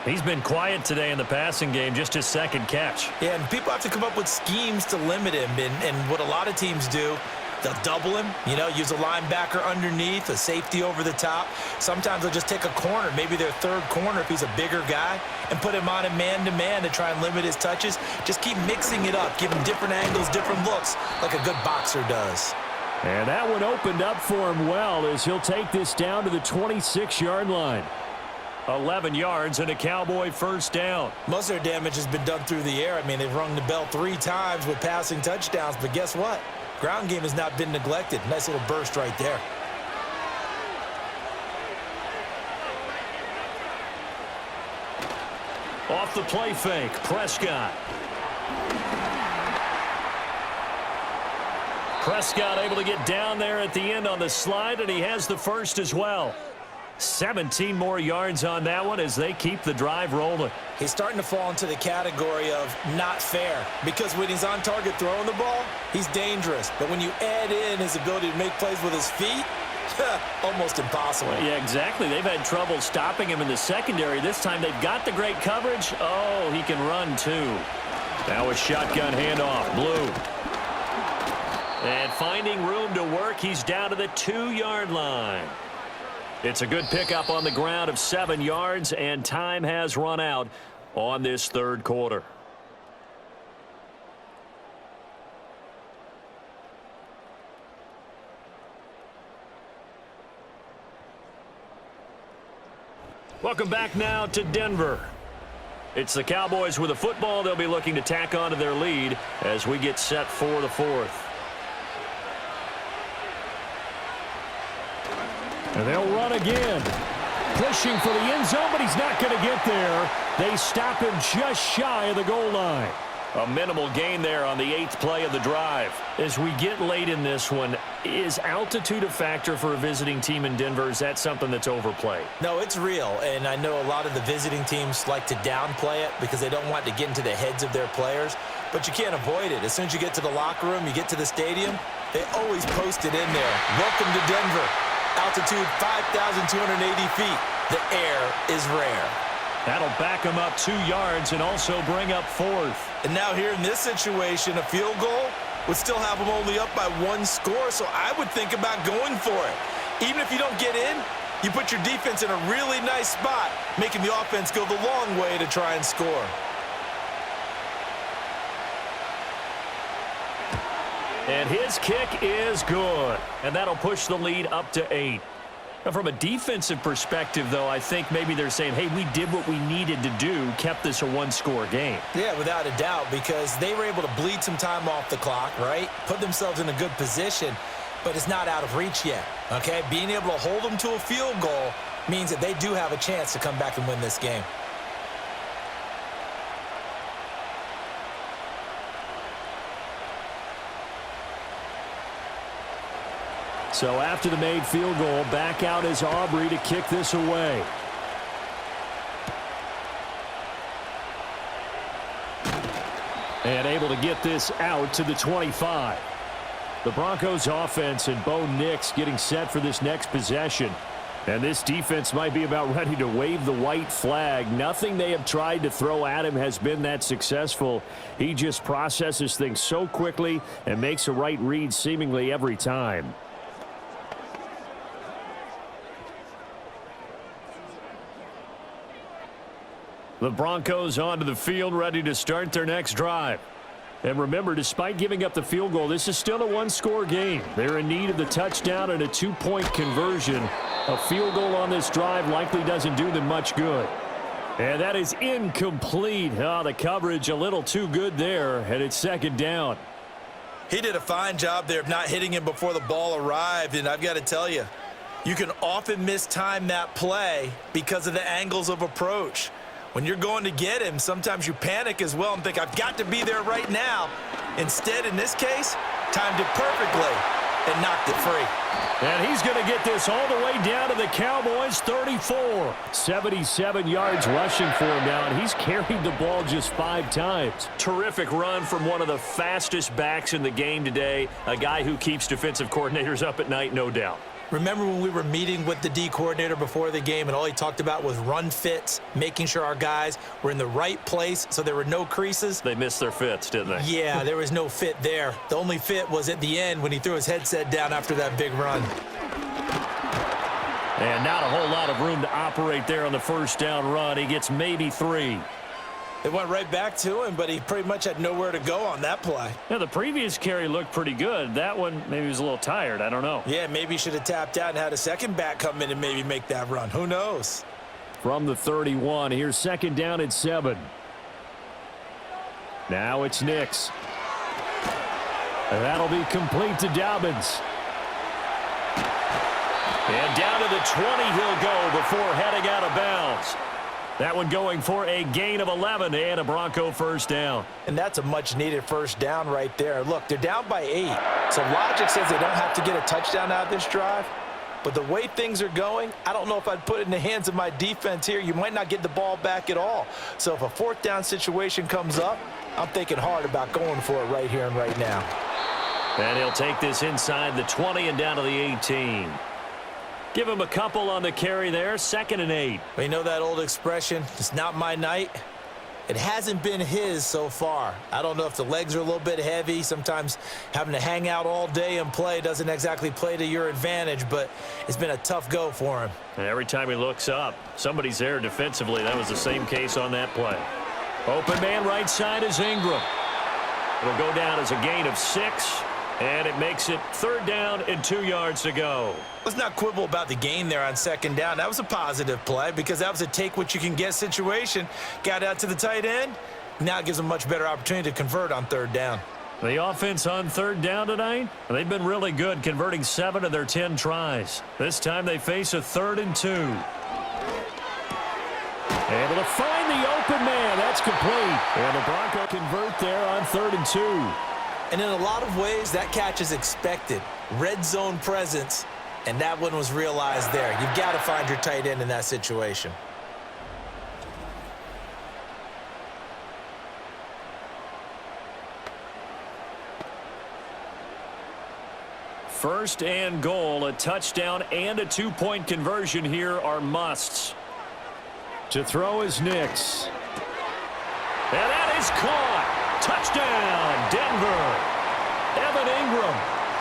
He's been quiet today in the passing game, just his 2nd catch. Yeah, and people have to come up with schemes to limit him. And what a lot of teams do, they'll double him, use a linebacker underneath, a safety over the top. Sometimes they'll just take a corner, maybe their 3rd corner if he's a bigger guy, and put him on a man-to-man to try and limit his touches. Just keep mixing it up, give him different angles, different looks, like a good boxer does. And that one opened up for him well as he'll take this down to the 26-yard line. 11 yards and a Cowboy first down. Most of their damage has been done through the air. I mean, they've rung the bell 3 times with passing touchdowns, but guess what? Ground game has not been neglected. Nice little burst right there. Off the play fake, Prescott. Prescott able to get down there at the end on the slide, and he has the first as well. 17 more yards on that one as they keep the drive rolling. He's starting to fall into the category of not fair, because when he's on target throwing the ball, he's dangerous. But when you add in his ability to make plays with his feet, almost impossible. Yeah, exactly. They've had trouble stopping him in the secondary. This time they've got the great coverage. Oh, he can run too. Now a shotgun handoff. Blue. And finding room to work, he's down to the 2-yard line. It's a good pickup on the ground of 7 yards, and time has run out on this 3rd quarter. Welcome back now to Denver. It's the Cowboys with the football. They'll be looking to tack on to their lead as we get set for the fourth. And they'll run again. Pushing for the end zone, but he's not going to get there. They stop him just shy of the goal line. A minimal gain there on the 8th play of the drive. As we get late in this one, is altitude a factor for a visiting team in Denver? Is that something that's overplayed? No, it's real, and I know a lot of the visiting teams like to downplay it because they don't want to get into the heads of their players, but you can't avoid it. As soon as you get to the locker room, you get to the stadium, they always post it in there. Welcome to Denver. Altitude 5,280 feet. The air is rare. That'll back him up 2 yards and also bring up 4th. And now here in this situation, a field goal would still have them only up by 1 score, so I would think about going for it. Even if you don't get in, you put your defense in a really nice spot, making the offense go the long way to try and score. And his kick is good. And that'll push the lead up to 8. Now, from a defensive perspective, though, I think maybe they're saying, hey, we did what we needed to do, kept this a 1-score game. Yeah, without a doubt, because they were able to bleed some time off the clock, right? Put themselves in a good position, but it's not out of reach yet, okay? Being able to hold them to a field goal means that they do have a chance to come back and win this game. So after the made field goal, back out is Aubrey to kick this away. And able to get this out to the 25. The Broncos offense and Bo Nix getting set for this next possession. And this defense might be about ready to wave the white flag. Nothing they have tried to throw at him has been that successful. He just processes things so quickly and makes a right read seemingly every time. The Broncos onto the field, ready to start their next drive. And remember, despite giving up the field goal, this is still a 1-score game. They're in need of the touchdown and a 2-point conversion. A field goal on this drive likely doesn't do them much good. And that is incomplete. Oh, the coverage a little too good there, and it's second down. He did a fine job there of not hitting him before the ball arrived, and I've got to tell you, you can often mistime that play because of the angles of approach. When you're going to get him, sometimes you panic as well and think, I've got to be there right now. Instead, in this case, timed it perfectly and knocked it free. And he's going to get this all the way down to the Cowboys' 34. 77 yards rushing for him now, and he's carried the ball just 5 times. Terrific run from one of the fastest backs in the game today. A guy who keeps defensive coordinators up at night, no doubt. Remember when we were meeting with the D coordinator before the game and all he talked about was run fits, making sure our guys were in the right place so there were no creases? They missed their fits, didn't they? Yeah, there was no fit there. The only fit was at the end when he threw his headset down after that big run. And not a whole lot of room to operate there on the first down run. He gets maybe 3. It went right back to him, but he pretty much had nowhere to go on that play. Yeah, the previous carry looked pretty good. That one, maybe he was a little tired. I don't know. Yeah, maybe he should have tapped out and had a second back come in and maybe make that run. Who knows? From the 31, here's second down at 7. Now it's Nix. And that'll be complete to Dobbins. And down to the 20 he'll go before heading out of bounds. That one going for a gain of 11 and a Bronco first down. And that's a much-needed first down right there. Look, they're down by 8. So logic says they don't have to get a touchdown out of this drive. But the way things are going, I don't know if I'd put it in the hands of my defense here. You might not get the ball back at all. So if a 4th down situation comes up, I'm thinking hard about going for it right here and right now. And he'll take this inside the 20 and down to the 18. Give him a couple on the carry there, 2nd and 8. You know that old expression, it's not my night? It hasn't been his so far. I don't know if the legs are a little bit heavy. Sometimes having to hang out all day and play doesn't exactly play to your advantage, but it's been a tough go for him. And every time he looks up, somebody's there defensively. That was the same case on that play. Open man right side is Ingram. It'll go down as a gain of 6. And it makes it 3rd down and 2 yards to go. Let's not quibble about the gain there on 2nd down. That was a positive play because that was a take-what-you-can-get situation. Got out to the tight end. Now it gives them a much better opportunity to convert on 3rd down. The offense on 3rd down tonight, they've been really good, converting 7 of their 10 tries. This time they face a 3rd and 2. Able to find the open man. That's complete. And the Broncos convert there on 3rd and 2. And in a lot of ways, that catch is expected. Red zone presence, and that one was realized there. You've got to find your tight end in that situation. First and goal, a touchdown and a 2-point conversion here are musts. To throw is Nix. And that is caught. Touchdown, Denver. Evan Ingram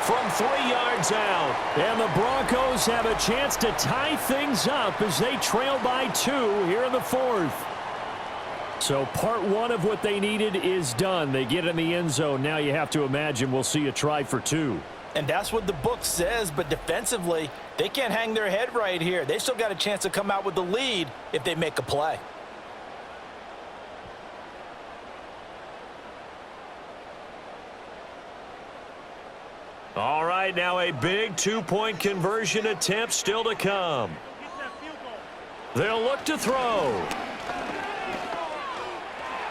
from 3 yards out. And the Broncos have a chance to tie things up as they trail by 2 here in the 4th. So part 1 of what they needed is done. They get in the end zone. Now you have to imagine we'll see a try for 2. And that's what the book says, but defensively, they can't hang their head right here. They still got a chance to come out with the lead if they make a play. All right, now a big 2-point conversion attempt still to come. They'll look to throw.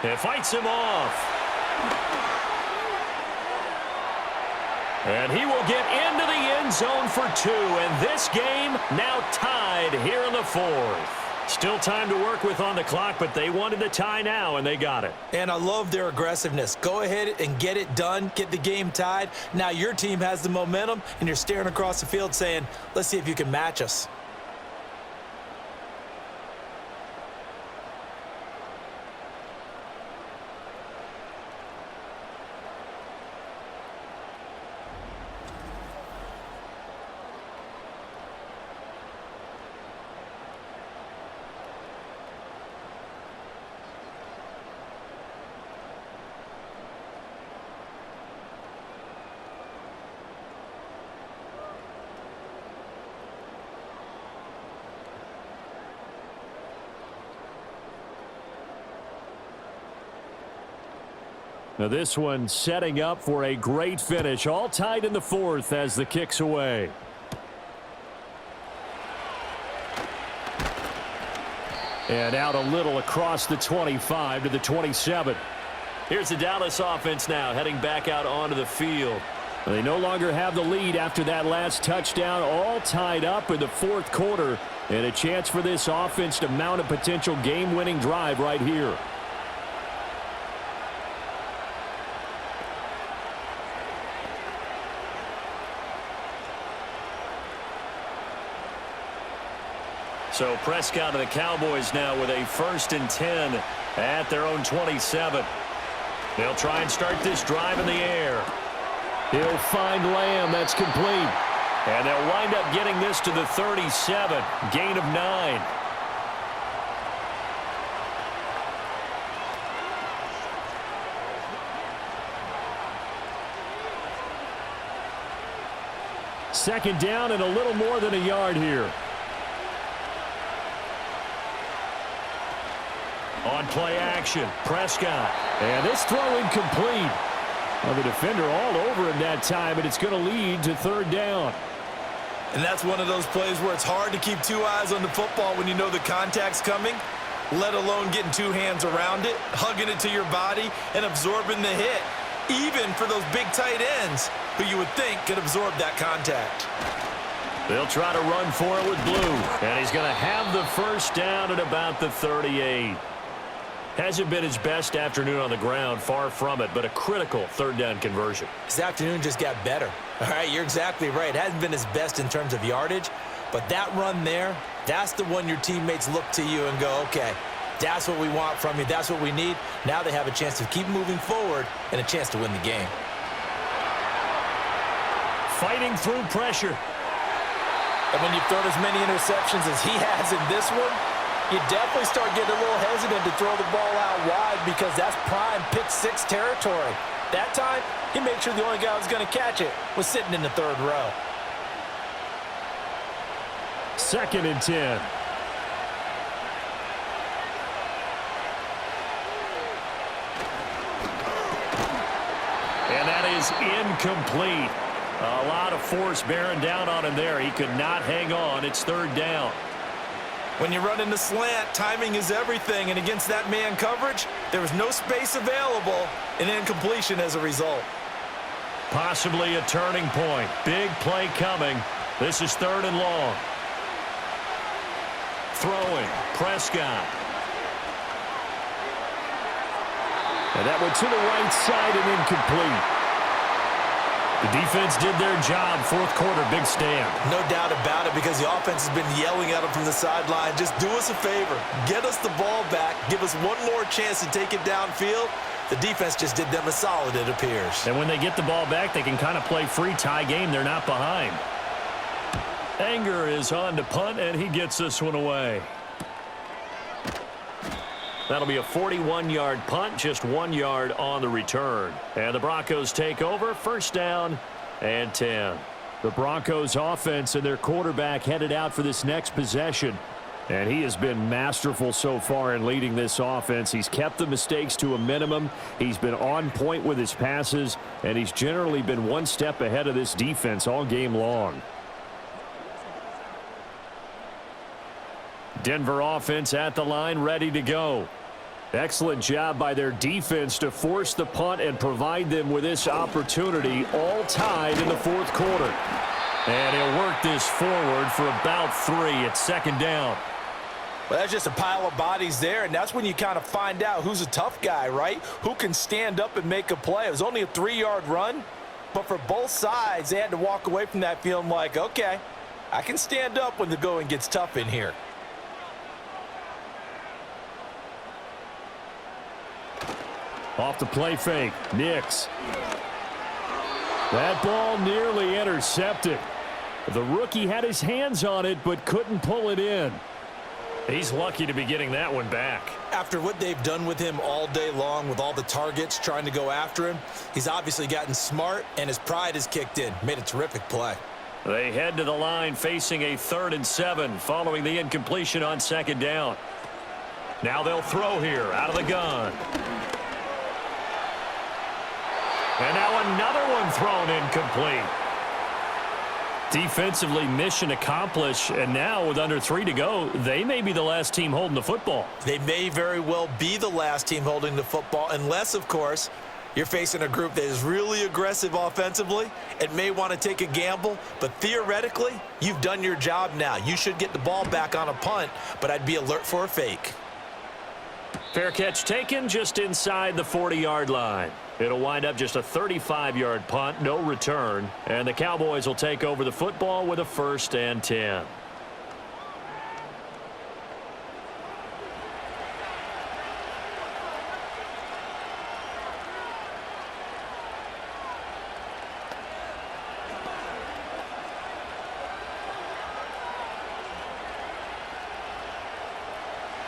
It fights him off. And he will get into the end zone for 2. And this game now tied here in the 4th. Still time to work with on the clock, but they wanted the tie now, and they got it. And I love their aggressiveness. Go ahead and get it done, get the game tied. Now your team has the momentum, and you're staring across the field saying, let's see if you can match us. Now this one setting up for a great finish. All tied in the 4th as the kick's away. And out a little across the 25 to the 27. Here's the Dallas offense now heading back out onto the field. They no longer have the lead after that last touchdown. All tied up in the 4th quarter. And a chance for this offense to mount a potential game-winning drive right here. So Prescott and the Cowboys now with a 1st and 10 at their own 27. They'll try and start this drive in the air. He'll find Lamb. That's complete. And they'll wind up getting this to the 37. Gain of 9. Second down and a little more than a yard here. On play action, Prescott. And this throw incomplete. Well, the defender all over him that time, and it's going to lead to 3rd down. And that's one of those plays where it's hard to keep 2 eyes on the football when you know the contact's coming, let alone getting 2 hands around it, hugging it to your body, and absorbing the hit, even for those big tight ends who you would think could absorb that contact. They'll try to run for it with Blue, and he's going to have the 1st down at about the 38. Hasn't been his best afternoon on the ground, far from it, but a critical 3rd down conversion. His afternoon just got better. All right, you're exactly right. Hasn't been his best in terms of yardage, but that run there, that's the one your teammates look to you and go, okay, that's what we want from you. That's what we need. Now they have a chance to keep moving forward and a chance to win the game. Fighting through pressure. And when you've thrown as many interceptions as he has in this one, you definitely start getting a little hesitant to throw the ball out wide because that's prime pick 6 territory. That time, He made sure the only guy who was going to catch it was sitting in the third row. 2nd and 10. And that is incomplete. A lot of force bearing down on him there. He could not hang on. It's 3rd down. When you run in the slant, timing is everything, and against that man coverage, there was no space available, and incompletion as a result. Possibly a turning point. Big play coming. This is 3rd and long. Throwing, Prescott. And that went to the right side and incomplete. The defense did their job. 4th quarter, big stand. No doubt about it, because the offense has been yelling at them from the sideline. Just do us a favor. Get us the ball back. Give us one more chance to take it downfield. The defense just did them a solid, it appears. And when they get the ball back, they can kind of play free tie game. They're not behind. Anger is on to punt, and he gets this one away. That'll be a 41-yard punt, just 1 yard on the return. And the Broncos take over, 1st down and 10. The Broncos offense and their quarterback headed out for this next possession. And he has been masterful so far in leading this offense. He's kept the mistakes to a minimum. He's been on point with his passes, and he's generally been one step ahead of this defense all game long. Denver offense at the line, ready to go. Excellent job by their defense to force the punt and provide them with this opportunity, all tied in the 4th quarter. And he'll work this forward for about 3 at 2nd down. Well, that's just a pile of bodies there, and that's when you kind of find out who's a tough guy, right? Who can stand up and make a play. It was only a 3-yard run, but for both sides, they had to walk away from that feeling like, okay, I can stand up when the going gets tough in here. Off the play fake, Nix. That ball nearly intercepted. The rookie had his hands on it but couldn't pull it in. He's lucky to be getting that one back. After what they've done with him all day long with all the targets trying to go after him, he's obviously gotten smart and his pride has kicked in. Made a terrific play. They head to the line facing a 3rd and 7 following the incompletion on 2nd down. Now they'll throw here out of the gun. And now another one thrown incomplete. Defensively, mission accomplished, and now with under 3 to go, they may be the last team holding the football. They may very well be the last team holding the football, unless, of course, you're facing a group that is really aggressive offensively and may want to take a gamble, but theoretically, you've done your job now. You should get the ball back on a punt, but I'd be alert for a fake. Fair catch taken just inside the 40-yard line. It'll wind up just a 35-yard punt, no return, and the Cowboys will take over the football with a 1st and 10.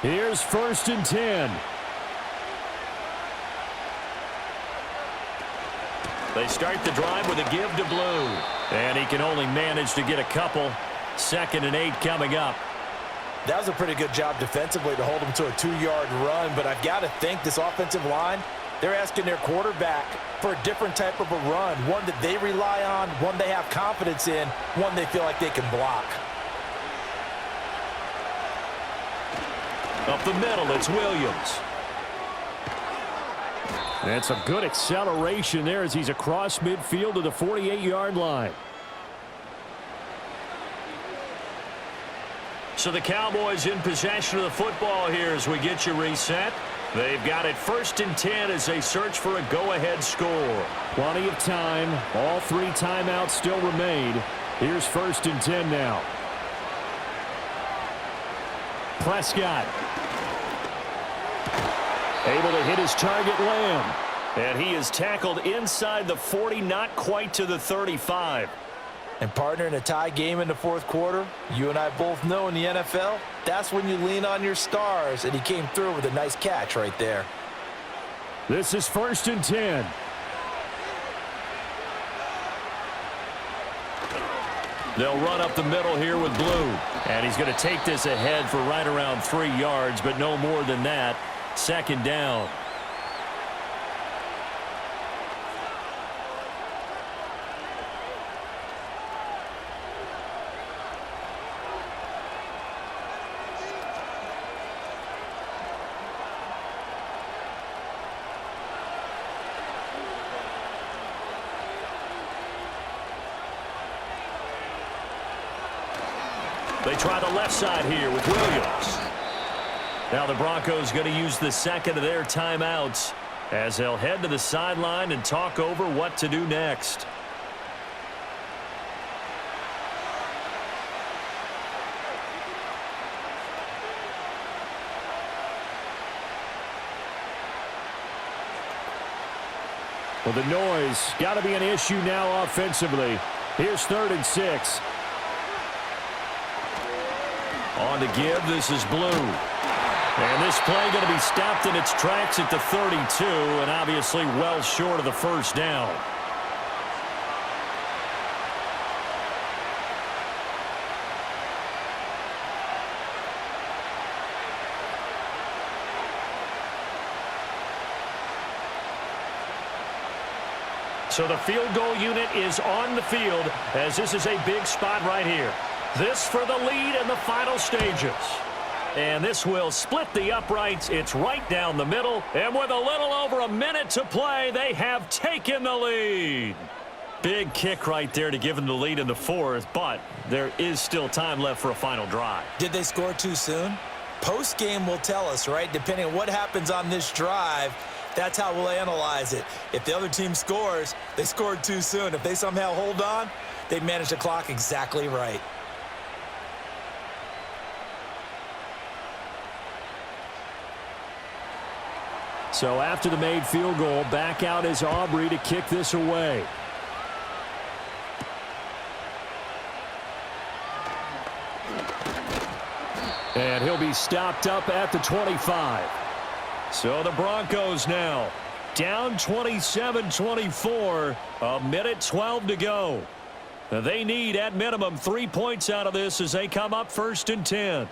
Here's 1st and 10. They start the drive with a give to Blue. And he can only manage to get a couple. 2nd and 8 coming up. That was a pretty good job defensively to hold him to a 2-yard run, but I've got to think this offensive line, they're asking their quarterback for a different type of a run, one that they rely on, one they have confidence in, one they feel like they can block. Up the middle, it's Williams. And some good acceleration there as he's across midfield to the 48-yard line. So the Cowboys in possession of the football here as we get you reset. They've got it 1st and 10 as they search for a go-ahead score. Plenty of time. All 3 timeouts still remain. Here's 1st and 10 now. Prescott. Able to hit his target, Lamb. And he is tackled inside the 40, not quite to the 35. And partner, in a tie game in the 4th quarter, you and I both know in the NFL, that's when you lean on your stars, and he came through with a nice catch right there. This is 1st and 10. They'll run up the middle here with Blue. And he's going to take this ahead for right around 3 yards, but no more than that. Second down. They try the left side here with Williams. Now the Broncos going to use the second of their timeouts as they'll head to the sideline and talk over what to do next. Well, the noise got to be an issue now offensively. Here's 3rd and 6. On to give, this is Blue. And this play going to be stopped in its tracks at the 32, and obviously well short of the first down. So the field goal unit is on the field as this is a big spot right here. This for the lead in the final stages. And this will split the uprights. It's right down the middle. And with a little over a minute to play, they have taken the lead. Big kick right there to give them the lead in the 4th, but there is still time left for a final drive. Did they score too soon? Post-game will tell us, right? Depending on what happens on this drive, that's how we'll analyze it. If the other team scores, they scored too soon. If they somehow hold on, they manage the clock exactly right. So after the made field goal, back out is Aubrey to kick this away. And he'll be stopped up at the 25. So the Broncos now down 27-24, a minute 12 to go. They need at minimum 3 points out of this as they come up 1st and 10.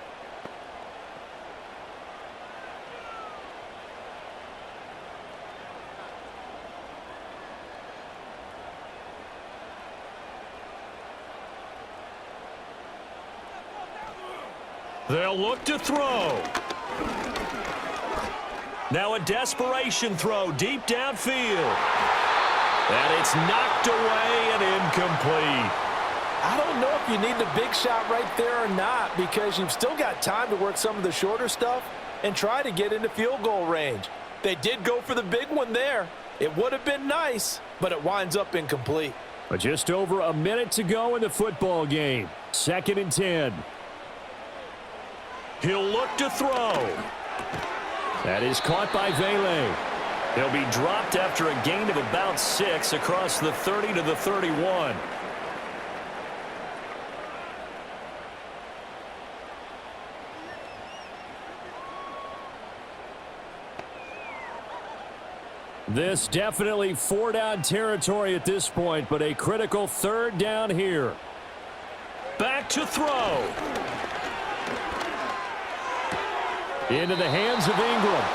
They'll look to throw. Now a desperation throw deep downfield. And it's knocked away and incomplete. I don't know if you need the big shot right there or not, because you've still got time to work some of the shorter stuff and try to get into field goal range. They did go for the big one there. It would have been nice, but it winds up incomplete. But just over a minute to go in the football game. 2nd and 10. He'll look to throw. That is caught by Vele. He'll be dropped after a gain of about 6 across the 30 to the 31. This definitely 4-down territory at this point, but a critical 3rd down here. Back to throw. Into the hands of Ingram.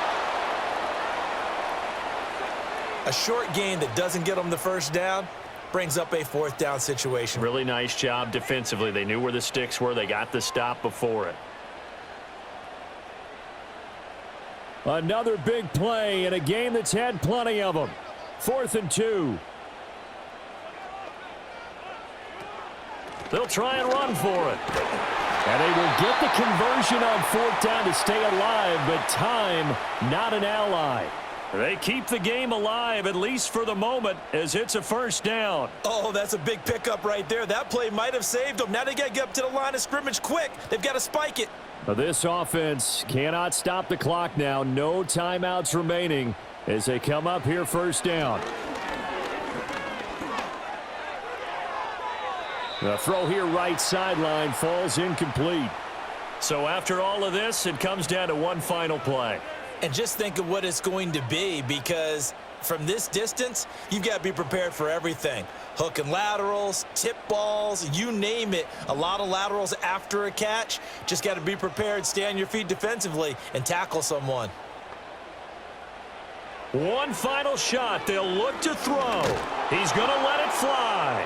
A short gain that doesn't get them the 1st down brings up a 4th down situation. Really nice job defensively. They knew where the sticks were. They got the stop before it. Another big play in a game that's had plenty of them. 4th and 2. They'll try and run for it. And they will get the conversion on 4th down to stay alive, but time not an ally. They keep the game alive, at least for the moment, as it's a 1st down. Oh, that's a big pickup right there. That play might have saved them. Now they got to get up to the line of scrimmage quick. They've got to spike it. This offense cannot stop the clock now. No timeouts remaining as they come up here 1st down. The throw here right sideline falls incomplete. So after all of this, it comes down to one final play. And just think of what it's going to be, because From this distance, you've got to be prepared for everything. Hook and laterals, tip balls, you name it. A lot of laterals after a catch. Just got to be prepared, stay on your feet defensively, and tackle someone. One final shot. They'll look to throw. He's going to let it fly.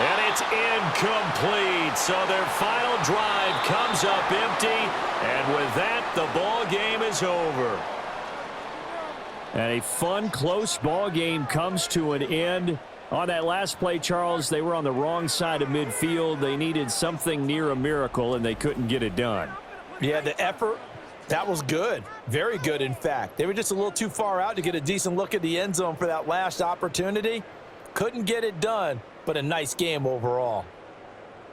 And it's incomplete. So their final drive comes up empty. And with that, the ball game is over. And a fun, close ball game comes to an end. On that last play, Charles, they were on the wrong side of midfield. They needed something near a miracle, and they couldn't get it done. Yeah, the effort, that was good. Very good, in fact. They were just a little too far out to get a decent look at the end zone for that last opportunity. Couldn't get it done, but a nice game overall.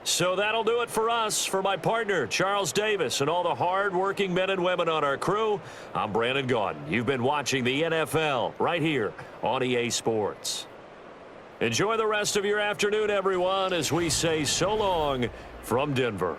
So that'll do it for us. For my partner, Charles Davis, and all the hard-working men and women on our crew, I'm Brandon Gaudin. You've been watching the NFL right here on EA Sports. Enjoy the rest of your afternoon, everyone, as we say so long from Denver.